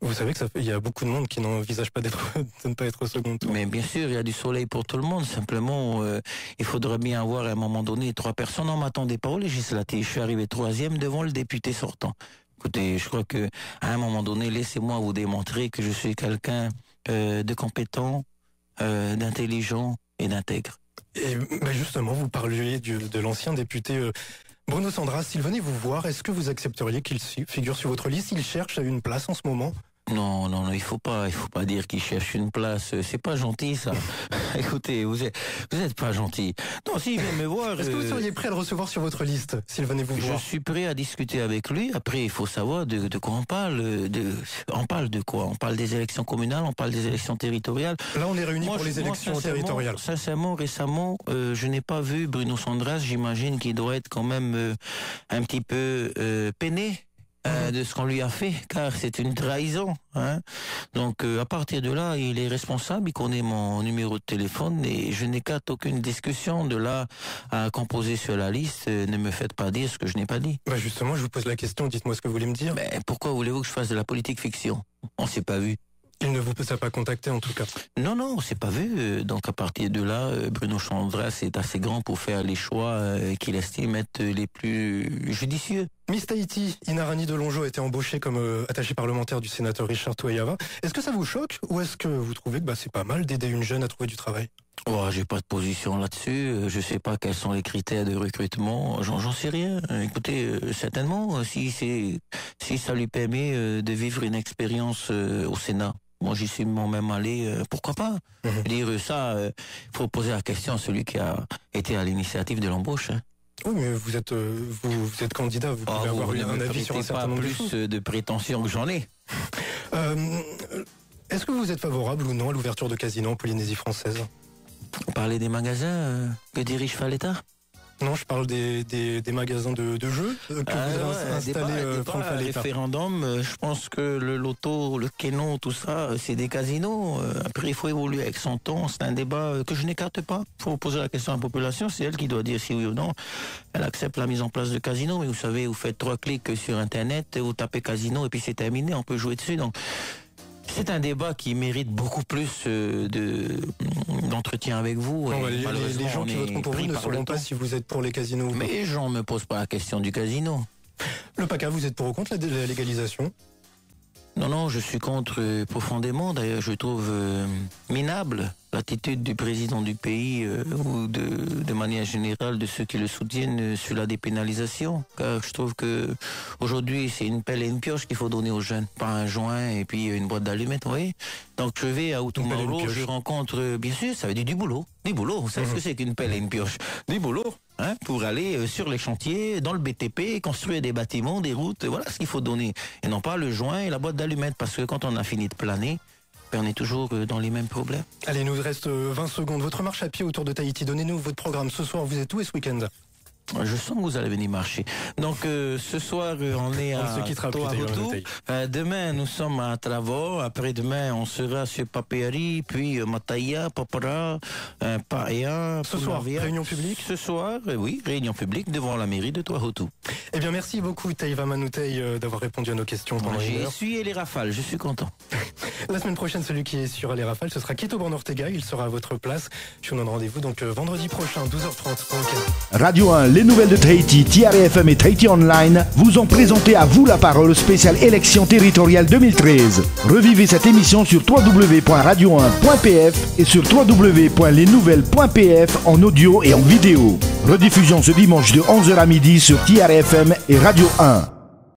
Vous savez il y a beaucoup de monde qui n'envisage pas de ne pas être au second tour. Mais bien sûr, il y a du soleil pour tout le monde. Simplement, il faudrait bien avoir à un moment donné 3 personnes. On ne m'attendait pas aux législatives. Je suis arrivé 3e devant le député sortant. Écoutez, je crois que à un moment donné, laissez-moi vous démontrer que je suis quelqu'un de compétent, d'intelligent et d'intègre. Et justement, vous parliez de l'ancien député Bruno Sandras. S'il venait vous voir, est-ce que vous accepteriez qu'il figure sur votre liste? Il cherche une place en ce moment? Non, il faut pas dire qu'il cherche une place. C'est pas gentil, ça. Écoutez, vous êtes pas gentil. Non, s'il vient me voir... Est-ce que vous seriez prêt à le recevoir sur votre liste, s'il venait vous voir? Je suis prêt à discuter avec lui. Après, il faut savoir de quoi on parle. On parle de quoi? On parle des élections communales, on parle des élections territoriales. Là, on est réunis pour les élections territoriales. Sincèrement, récemment, je n'ai pas vu Bruno Sandras. J'imagine qu'il doit être quand même un petit peu peiné. de ce qu'on lui a fait, car c'est une trahison. Hein. Donc à partir de là, il est responsable, il connaît mon numéro de téléphone et je n'écarte aucune discussion de là à composer sur la liste. Ne me faites pas dire ce que je n'ai pas dit. Bah justement, je vous pose la question, dites-moi ce que vous voulez me dire. Mais pourquoi voulez-vous que je fasse de la politique fiction? On s'est pas vu. Il ne vous a pas contacté en tout cas. Non, on s'est pas vu. Donc à partir de là, Bruno Chandras est assez grand pour faire les choix qu'il estime être les plus judicieux. Miss Tahiti, Inarani Delongeau a été embauchée comme attachée parlementaire du sénateur Richard Touayava. Est-ce que ça vous choque ou est-ce que vous trouvez que c'est pas mal d'aider une jeune à trouver du travail? Oh, j'ai pas de position là-dessus. Je sais pas quels sont les critères de recrutement. J'en sais rien. Écoutez, certainement, si ça lui permet de vivre une expérience au Sénat. Moi, j'y suis moi-même allé, pourquoi pas? Dire ça, faut poser la question à celui qui a été à l'initiative de l'embauche. Hein. Oui, mais vous êtes candidat, vous pouvez avoir un avis sur un certain nombre de choses. Plus de prétention que j'en ai. Est-ce que vous êtes favorable ou non à l'ouverture de casinos en Polynésie française? Vous parlez des magasins que dirige Faletta? Non, je parle des magasins de jeux que vous avez installés, Franck Faletta. Référendum, je pense que le loto, le kénon, tout ça, c'est des casinos. Après, il faut évoluer avec son temps. C'est un débat que je n'écarte pas. Il faut poser la question à la population. C'est elle qui doit dire si oui ou non elle accepte la mise en place de casinos. Mais vous savez, vous faites 3 clics sur Internet, vous tapez casino et puis c'est terminé. On peut jouer dessus. Donc, c'est un débat qui mérite beaucoup plus d'entretien avec vous. Non, les gens qui voteront pour vous ne sauront pas si vous êtes pour les casinos ou pas. Mais les gens ne me posent pas la question du casino. Le PACA, vous êtes pour ou contre la légalisation? Non, je suis contre profondément. D'ailleurs, je trouve minable l'attitude du président du pays ou de manière générale de ceux qui le soutiennent sur la dépénalisation. Car je trouve que aujourd'hui, c'est une pelle et une pioche qu'il faut donner aux jeunes, pas un joint et puis une boîte d'allumettes, vous voyez. Donc je vais à Outoumaro, je rencontre, bien sûr, ça veut dire du boulot. Vous savez ce que c'est qu'une pelle et une pioche? Du boulot. Hein, pour aller sur les chantiers, dans le BTP, construire des bâtiments, des routes, voilà ce qu'il faut donner. Et non pas le joint et la boîte d'allumettes, parce que quand on a fini de planer, on est toujours dans les mêmes problèmes. Allez, il nous reste 20 secondes. Votre marche à pied autour de Tahiti, donnez-nous votre programme. Ce soir, vous êtes où et ce week-end? Je sens que vous allez venir marcher. Donc ce soir, on est à Toahutu. Demain, nous sommes à Travo. Après-demain, on sera sur Papeari, puis Mataya, Papara, Paea. Ce soir, réunion publique? Ce soir, oui, réunion publique devant la mairie de Toahutu. Eh bien, merci beaucoup, Teiva Manutei, d'avoir répondu à nos questions pendant une heure. J'y suis et les rafales, je suis content. La semaine prochaine, celui qui est sur les rafales, ce sera Kito Born-Ortega. Il sera à votre place. Je vous donne rendez-vous donc vendredi prochain, 12h30. Radio 1, les nouvelles de Tahiti, TRFM et Tahiti Online vous ont présenté à vous la parole spéciale élection territoriale 2013. Revivez cette émission sur www.radio1.pf et sur www.lesnouvelles.pf en audio et en vidéo. Rediffusion ce dimanche de 11h à midi sur TRFM et Radio 1.